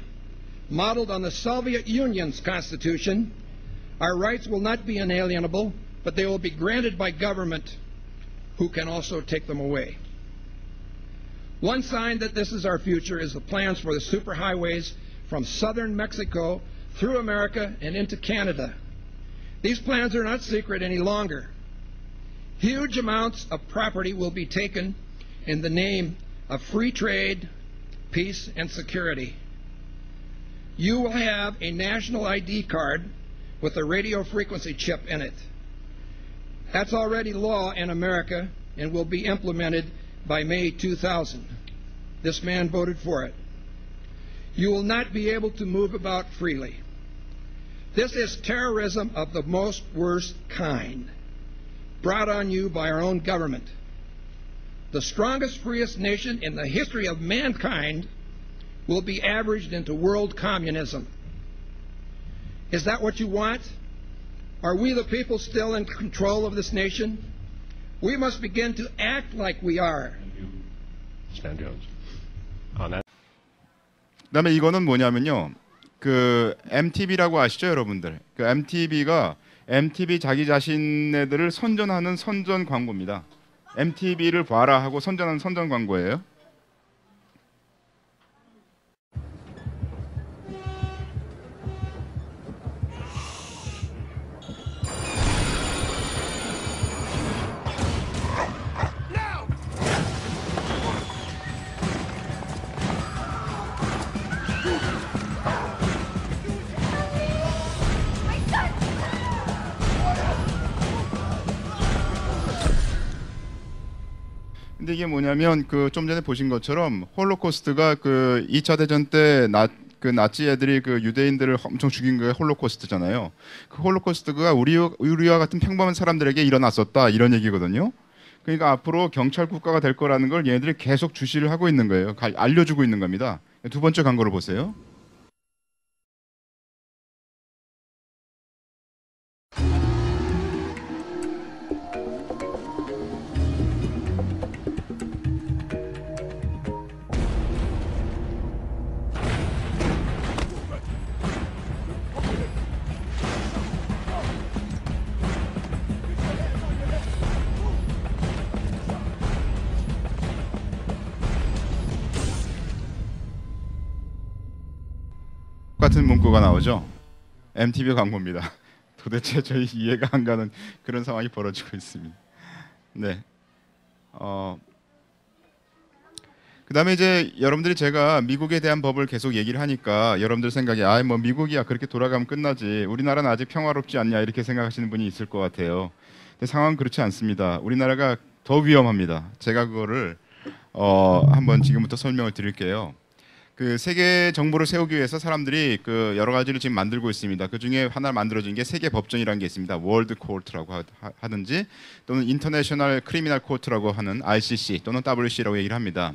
modeled on the Soviet Union's constitution. Our rights will not be inalienable, but they will be granted by government, who can also take them away. One sign that this is our future is the plans for the superhighways from southern Mexico through America and into Canada. These plans are not secret any longer. Huge amounts of property will be taken in the name of free trade, peace, and security. You will have a national ID card with a radio frequency chip in it. That's already law in America and will be implemented by May 2000. This man voted for it. You will not be able to move about freely. This is terrorism of the most worst kind, brought on you by our own government. The strongest, freest nation in the history of mankind will be averaged into world communism. Is that what you want? Are we the people still in control of this nation? We must begin to act like we are. Stan Jones. On that. 그다음에 이거는 뭐냐면요. 그 MTV라고 아시죠, 여러분들? 그 MTV가 MTV 자기 자신네들을 선전하는 선전 광고입니다. MTV를 봐라 하고 선전하는 선전 광고예요. 근데 이게 뭐냐면 그 좀 전에 보신 것처럼 홀로코스트가 그 2차 대전 때 그 나치 애들이 그 유대인들을 엄청 죽인 게 홀로코스트잖아요. 그 홀로코스트가 우리와 같은 평범한 사람들에게 일어났었다 이런 얘기거든요. 그러니까 앞으로 경찰 국가가 될 거라는 걸 얘네들이 계속 주시를 하고 있는 거예요. 알려주고 있는 겁니다. 두 번째 광고를 보세요. 같은 문구가 나오죠. MTV 광고입니다. 도대체 저희 이해가 안 가는 그런 상황이 벌어지고 있습니다. 네. 그다음에 이제 여러분들이 제가 미국에 대한 법을 계속 얘기를 하니까 여러분들 생각에 뭐 미국이야 그렇게 돌아가면 끝나지. 우리나라는 아직 평화롭지 않냐 이렇게 생각하시는 분이 있을 것 같아요. 근데 상황은 그렇지 않습니다. 우리나라가 더 위험합니다. 제가 그거를 한번 지금부터 설명을 드릴게요. 그 세계 정부를 세우기 위해서 사람들이 그 여러 가지를 지금 만들고 있습니다. 그 중에 하나 만들어진 게 세계 법정이라는 게 있습니다. 월드 코트라고 하든지 또는 인터내셔널 크리미널 코트라고 하는 RCC 또는 WC라고 얘기를 합니다.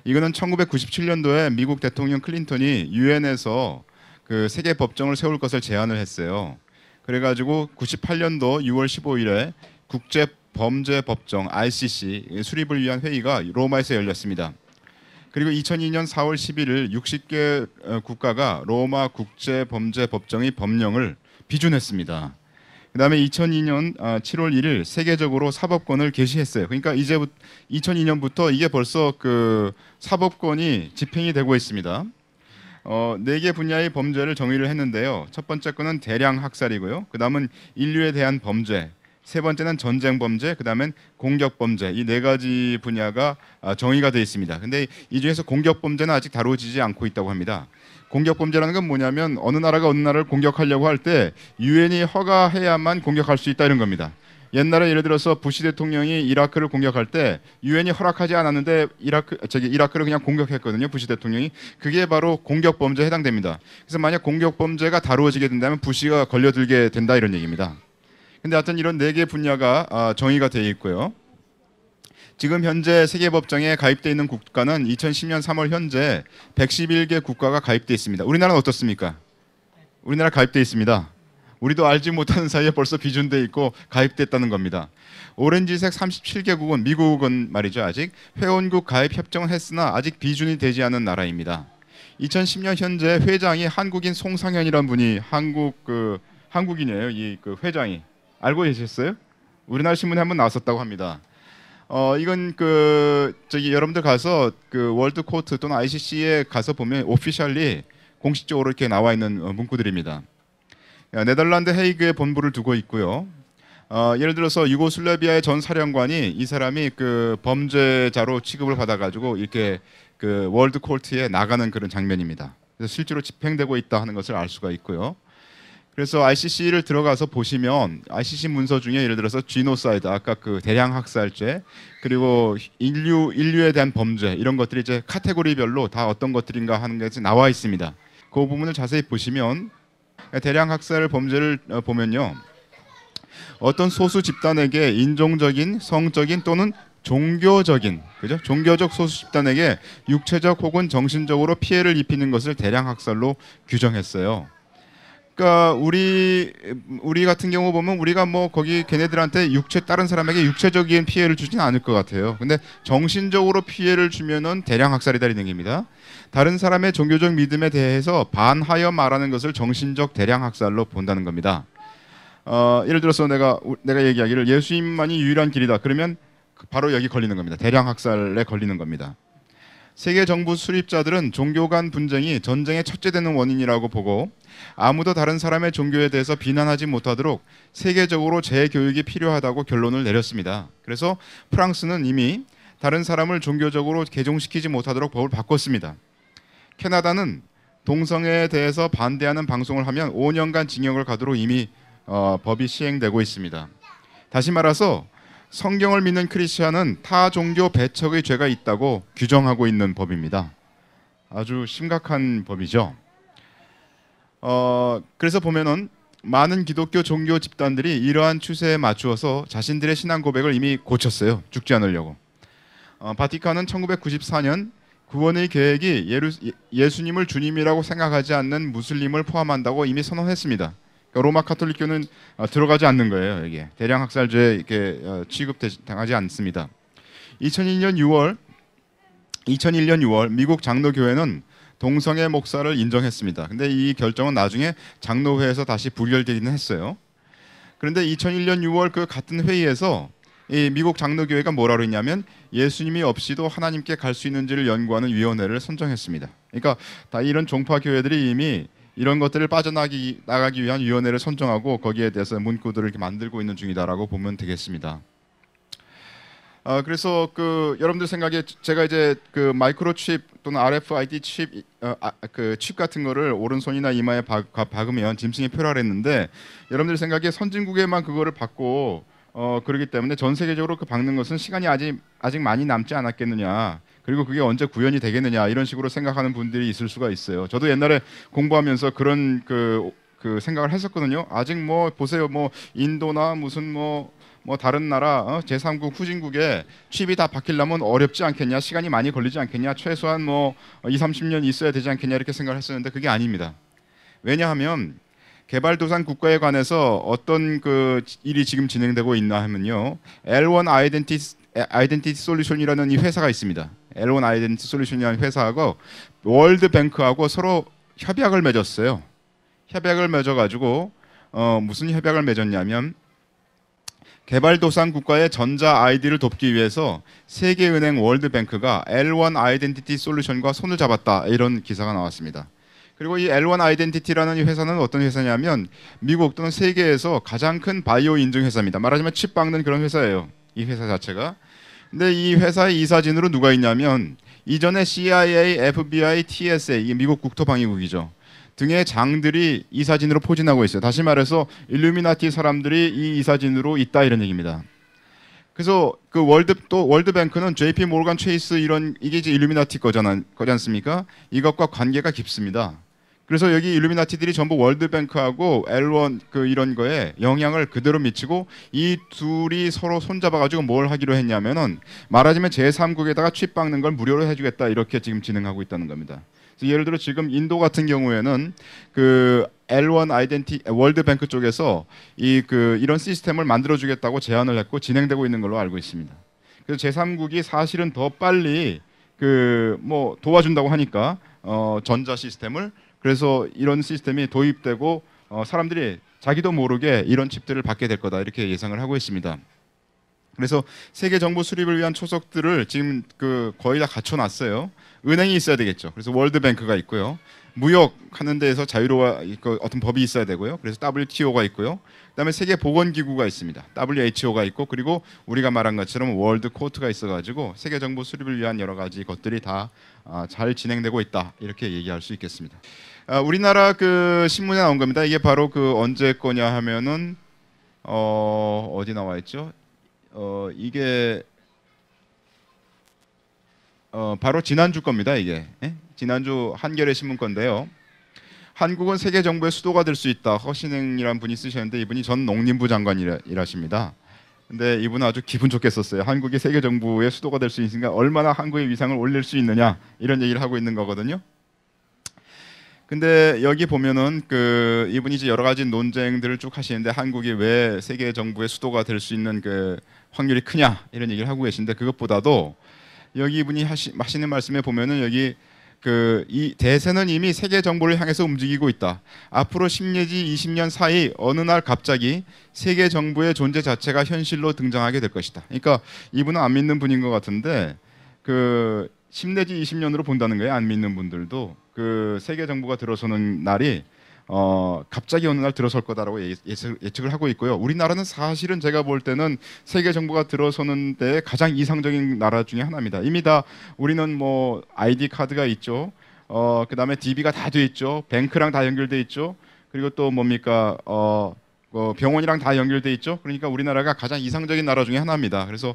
이거는 1997년도에 미국 대통령 클린턴이 유엔에서 그 세계 법정을 세울 것을 제안을 했어요. 그래가지고 98년도 6월 15일에 국제범죄법정 ICC 수립을 위한 회의가 로마에서 열렸습니다. 그리고 2002년 4월 11일 60개 국가가 로마 국제범죄법정의 법령을 비준했습니다. 그 다음에 2002년 7월 1일 세계적으로 사법권을 개시했어요. 그러니까 이제 2002년부터 이게 벌써 그 사법권이 집행이 되고 있습니다. 4개 분야의 범죄를 정의를 했는데요. 첫 번째 거는 대량 학살이고요. 그 다음은 인류에 대한 범죄, 세 번째는 전쟁 범죄, 그 다음엔 공격 범죄. 이 4가지 분야가 정의가 되어 있습니다. 근데 이 중에서 공격 범죄는 아직 다뤄지지 않고 있다고 합니다. 공격 범죄라는 건 뭐냐면 어느 나라가 어느 나라를 공격하려고 할 때 유엔이 허가해야만 공격할 수 있다 이런 겁니다. 옛날에 예를 들어서 부시 대통령이 이라크를 공격할 때 유엔이 허락하지 않았는데 이라크를 그냥 공격했거든요. 부시 대통령이. 그게 바로 공격 범죄에 해당됩니다. 그래서 만약 공격 범죄가 다루어지게 된다면 부시가 걸려들게 된다 이런 얘기입니다. 근데 하여튼 이런 4개 분야가 정의가 되어 있고요. 지금 현재 세계법정에 가입되어 있는 국가는 2010년 3월 현재 111개 국가가 가입되어 있습니다. 우리나라는 어떻습니까? 우리나라 가입되어 있습니다. 우리도 알지 못하는 사이에 벌써 비준되어 있고 가입됐다는 겁니다. 오렌지색 37개국은 미국은 말이죠. 아직 회원국 가입 협정은 했으나 아직 비준이 되지 않은 나라입니다. 2010년 현재 회장이 한국인 송상현이라는 분이 한국인이에요. 이 그 회장이. 알고 계셨어요? 우리나라 신문에 한번 나왔었다고 합니다. 이건 여러분들 가서 그 월드 코트 또는 ICC에 가서 보면 오피셜리 공식적으로 이렇게 나와 있는 문구들입니다. 네덜란드 헤이그에 본부를 두고 있고요. 예를 들어서 유고슬라비아의 전 사령관이 이 사람이 그 범죄자로 취급을 받아가지고 이렇게 그 월드 코트에 나가는 그런 장면입니다. 그래서 실제로 집행되고 있다 하는 것을 알 수가 있고요. 그래서 ICC를 들어가서 보시면 ICC 문서 중에 예를 들어서 지노사이드, 아까 그 대량 학살죄, 그리고 인류에 대한 범죄 이런 것들이 이제 카테고리별로 다 어떤 것들인가 하는 게 나와 있습니다. 그 부분을 자세히 보시면 대량 학살 범죄를 보면요, 어떤 소수 집단에게 인종적인, 성적인 또는 종교적인, 그죠? 종교적 소수 집단에게 육체적 혹은 정신적으로 피해를 입히는 것을 대량 학살로 규정했어요. 그러니까 우리 같은 경우 보면 우리가 뭐 거기 걔네들한테 다른 사람에게 육체적인 피해를 주지는 않을 것 같아요. 근데 정신적으로 피해를 주면은 대량 학살이다 이런 얘기입니다. 다른 사람의 종교적 믿음에 대해서 반하여 말하는 것을 정신적 대량 학살로 본다는 겁니다. 예를 들어서 내가 얘기하기를 예수님만이 유일한 길이다. 그러면 바로 여기 걸리는 겁니다. 대량 학살에 걸리는 겁니다. 세계 정부 수립자들은 종교 간 분쟁이 전쟁의 첫째 되는 원인이라고 보고 아무도 다른 사람의 종교에 대해서 비난하지 못하도록 세계적으로 재교육이 필요하다고 결론을 내렸습니다. 그래서 프랑스는 이미 다른 사람을 종교적으로 개종시키지 못하도록 법을 바꿨습니다. 캐나다는 동성애에 대해서 반대하는 방송을 하면 5년간 징역을 가도록 이미 법이 시행되고 있습니다. 다시 말해서 성경을 믿는 크리스천은 타 종교 배척의 죄가 있다고 규정하고 있는 법입니다. 아주 심각한 법이죠. 그래서 보면은 많은 기독교 종교 집단들이 이러한 추세에 맞추어서 자신들의 신앙 고백을 이미 고쳤어요. 죽지 않으려고. 바티칸은 1994년 구원의 계획이 예수님을 주님이라고 생각하지 않는 무슬림을 포함한다고 이미 선언했습니다. 그러니까 로마 카톨릭교는 들어가지 않는 거예요. 이게 대량 학살죄에 이렇게 취급당하지 않습니다. 2001년 6월 미국 장로교회는 동성애 목사를 인정했습니다. 근데 이 결정은 나중에 장로회에서 다시 부결되기는 했어요. 그런데 2001년 6월 그 같은 회의에서 이 미국 장로교회가 뭐라고 했냐면 예수님이 없이도 하나님께 갈 수 있는지를 연구하는 위원회를 선정했습니다. 그러니까 다 이런 종파 교회들이 이미 이런 것들을 빠져나가기 위한 위원회를 선정하고 거기에 대해서 문구들을 이렇게 만들고 있는 중이다라고 보면 되겠습니다. 그래서 여러분들 생각에 제가 이제 그 마이크로칩 또는 RFID 칩, 칩 같은 거를 오른손이나 이마에 박으면 짐승이 표랄했는데 여러분들 생각에 선진국에만 그거를 받고 그러기 때문에 전 세계적으로 그 박는 것은 시간이 아직 많이 남지 않았겠느냐. 그리고 그게 언제 구현이 되겠느냐 이런 식으로 생각하는 분들이 있을 수가 있어요. 저도 옛날에 공부하면서 그런 그 생각을 했었거든요. 아직 뭐 보세요, 뭐 인도나 무슨 뭐 다른 나라 제3국 후진국에 칩이 다 바뀌려면 어렵지 않겠냐, 시간이 많이 걸리지 않겠냐, 최소한 뭐 20-30년 있어야 되지 않겠냐 이렇게 생각을 했었는데 그게 아닙니다. 왜냐하면 개발도상 국가에 관해서 어떤 그 일이 지금 진행되고 있나 하면요, L1 Identity Solution이라는 이 회사가 있습니다. L1 Identity Solution이라는 회사하고 월드뱅크하고 서로 협약을 맺었어요. 협약을 맺어가지고 무슨 협약을 맺었냐면 개발도상 국가의 전자 아이디를 돕기 위해서 세계은행 월드뱅크가 L1 아이덴티티 솔루션과 손을 잡았다, 이런 기사가 나왔습니다. 그리고 이 L1 아이덴티티라는 이 회사는 어떤 회사냐면 미국 또는 세계에서 가장 큰 바이오 인증 회사입니다. 말하자면 칩 박는 그런 회사예요, 이 회사 자체가. 근데 이 회사의 이사진으로 누가 있냐면 이전에 CIA, FBI, TSA, 이게 미국 국토방위국이죠, 등의 장들이 이사진으로 포진하고 있어요. 다시 말해서 일루미나티 사람들이 이 이사진으로 있다, 이런 얘기입니다. 그래서 그 월드뱅크는 JP 모르건 체이스 이게 이제 일루미나티 거지 않습니까? 이것과 관계가 깊습니다. 그래서 여기 일루미나티들이 전부 월드뱅크하고 L1 이런 거에 영향을 그대로 미치고 이 둘이 서로 손잡아가지고 뭘 하기로 했냐면은 말하자면 제3국에다가 칩 박는 걸 무료로 해주겠다, 이렇게 지금 진행하고 있다는 겁니다. 예를 들어 지금 인도 같은 경우에는 그 L1 아이덴티 월드뱅크 쪽에서 이런 시스템을 만들어주겠다고 제안을 했고 진행되고 있는 걸로 알고 있습니다. 그래서 제3국이 사실은 더 빨리 뭐 도와준다고 하니까 전자 시스템을, 그래서 이런 시스템이 도입되고 사람들이 자기도 모르게 이런 칩들을 받게 될 거다, 이렇게 예상을 하고 있습니다. 그래서 세계 정보 수립을 위한 초석들을 지금 거의 다 갖춰놨어요. 은행이 있어야 되겠죠. 그래서 월드뱅크가 있고요. 무역하는 데에서 어떤 법이 있어야 되고요. 그래서 WTO가 있고요. 그다음에 세계 보건기구가 있습니다. WHO가 있고, 그리고 우리가 말한 것처럼 월드 코트가 있어가지고 세계 정보 수립을 위한 여러 가지 것들이 다 잘 진행되고 있다, 이렇게 얘기할 수 있겠습니다. 우리나라 신문에 나온 겁니다. 이게 바로 언제 거냐 하면은 어디 나와 있죠? 이게 바로 지난주 겁니다. 이게 지난주 한겨레 신문 건데요. 한국은 세계 정부의 수도가 될 수 있다, 허신행이라는 분이 쓰셨는데 이분이 전 농림부 장관이라십니다. 근데 이분은 아주 기분 좋게 썼어요. 한국이 세계 정부의 수도가 될 수 있으니까 얼마나 한국의 위상을 올릴 수 있느냐, 이런 얘기를 하고 있는 거거든요. 근데 여기 보면은 이분이 이제 여러 가지 논쟁들을 쭉 하시는데 한국이 왜 세계 정부의 수도가 될 수 있는 확률이 크냐, 이런 얘기를 하고 계신데, 그것보다도 여기 이분이 하시는 말씀에 보면은 여기 이 대세는 이미 세계 정부를 향해서 움직이고 있다. 앞으로 10 내지 20년 사이 어느 날 갑자기 세계 정부의 존재 자체가 현실로 등장하게 될 것이다. 그러니까 이분은 안 믿는 분인 것 같은데 10 내지 20년으로 본다는 거예요. 안 믿는 분들도 세계 정부가 들어서는 날이 갑자기 어느 날 들어설 거다라고 예측을 하고 있고요. 우리나라는 사실은 제가 볼 때는 세계 정부가 들어서는 데 가장 이상적인 나라 중에 하나입니다. 이미 다 우리는 뭐 ID 카드가 있죠. 그다음에 DB가 다 돼 있죠. 뱅크랑 다 연결돼 있죠. 그리고 또 뭡니까 병원이랑 다 연결돼 있죠. 그러니까 우리나라가 가장 이상적인 나라 중에 하나입니다. 그래서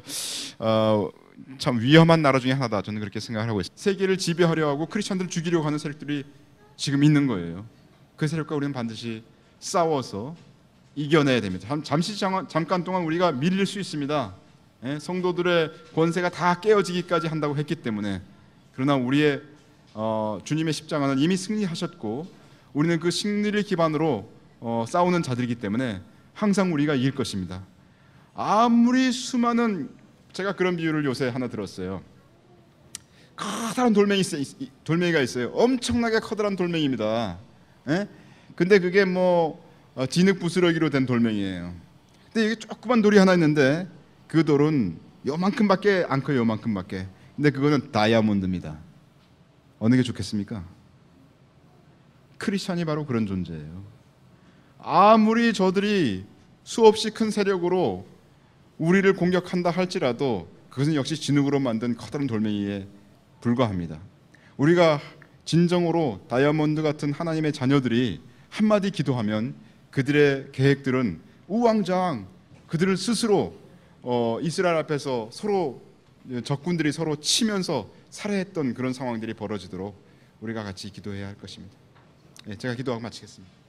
참 위험한 나라 중에 하나다, 저는 그렇게 생각을 하고 있습니다. 세계를 지배하려 하고 크리스천들을 죽이려고 하는 세력들이 지금 있는 거예요. 그 세력과 우리는 반드시 싸워서 이겨내야 됩니다. 잠깐 동안 우리가 밀릴 수 있습니다. 성도들의 권세가 다 깨어지기까지 한다고 했기 때문에. 그러나 우리의 주님의 십자가는 이미 승리하셨고 우리는 그 승리를 기반으로 싸우는 자들이기 때문에 항상 우리가 이길 것입니다. 아무리 수많은, 제가 그런 비유를 요새 하나 들었어요. 커다란 돌멩이가 있어요. 엄청나게 커다란 돌멩이입니다. 근데 그게 뭐 진흙 부스러기로 된 돌멩이에요. 근데 여기 조그만 돌이 하나 있는데 그 돌은 요만큼밖에 안 커요. 요만큼밖에. 근데 그거는 다이아몬드입니다. 어느 게 좋겠습니까? 크리스천이 바로 그런 존재예요. 아무리 저들이 수없이 큰 세력으로 우리를 공격한다 할지라도 그것은 역시 진흙으로 만든 커다란 돌멩이에 불과합니다. 우리가 진정으로 다이아몬드 같은 하나님의 자녀들이 한마디 기도하면 그들의 계획들은 우왕좌왕, 그들을 스스로 이스라엘 앞에서 서로 적군들이 서로 치면서 살해했던 그런 상황들이 벌어지도록 우리가 같이 기도해야 할 것입니다. 제가 기도하고 마치겠습니다.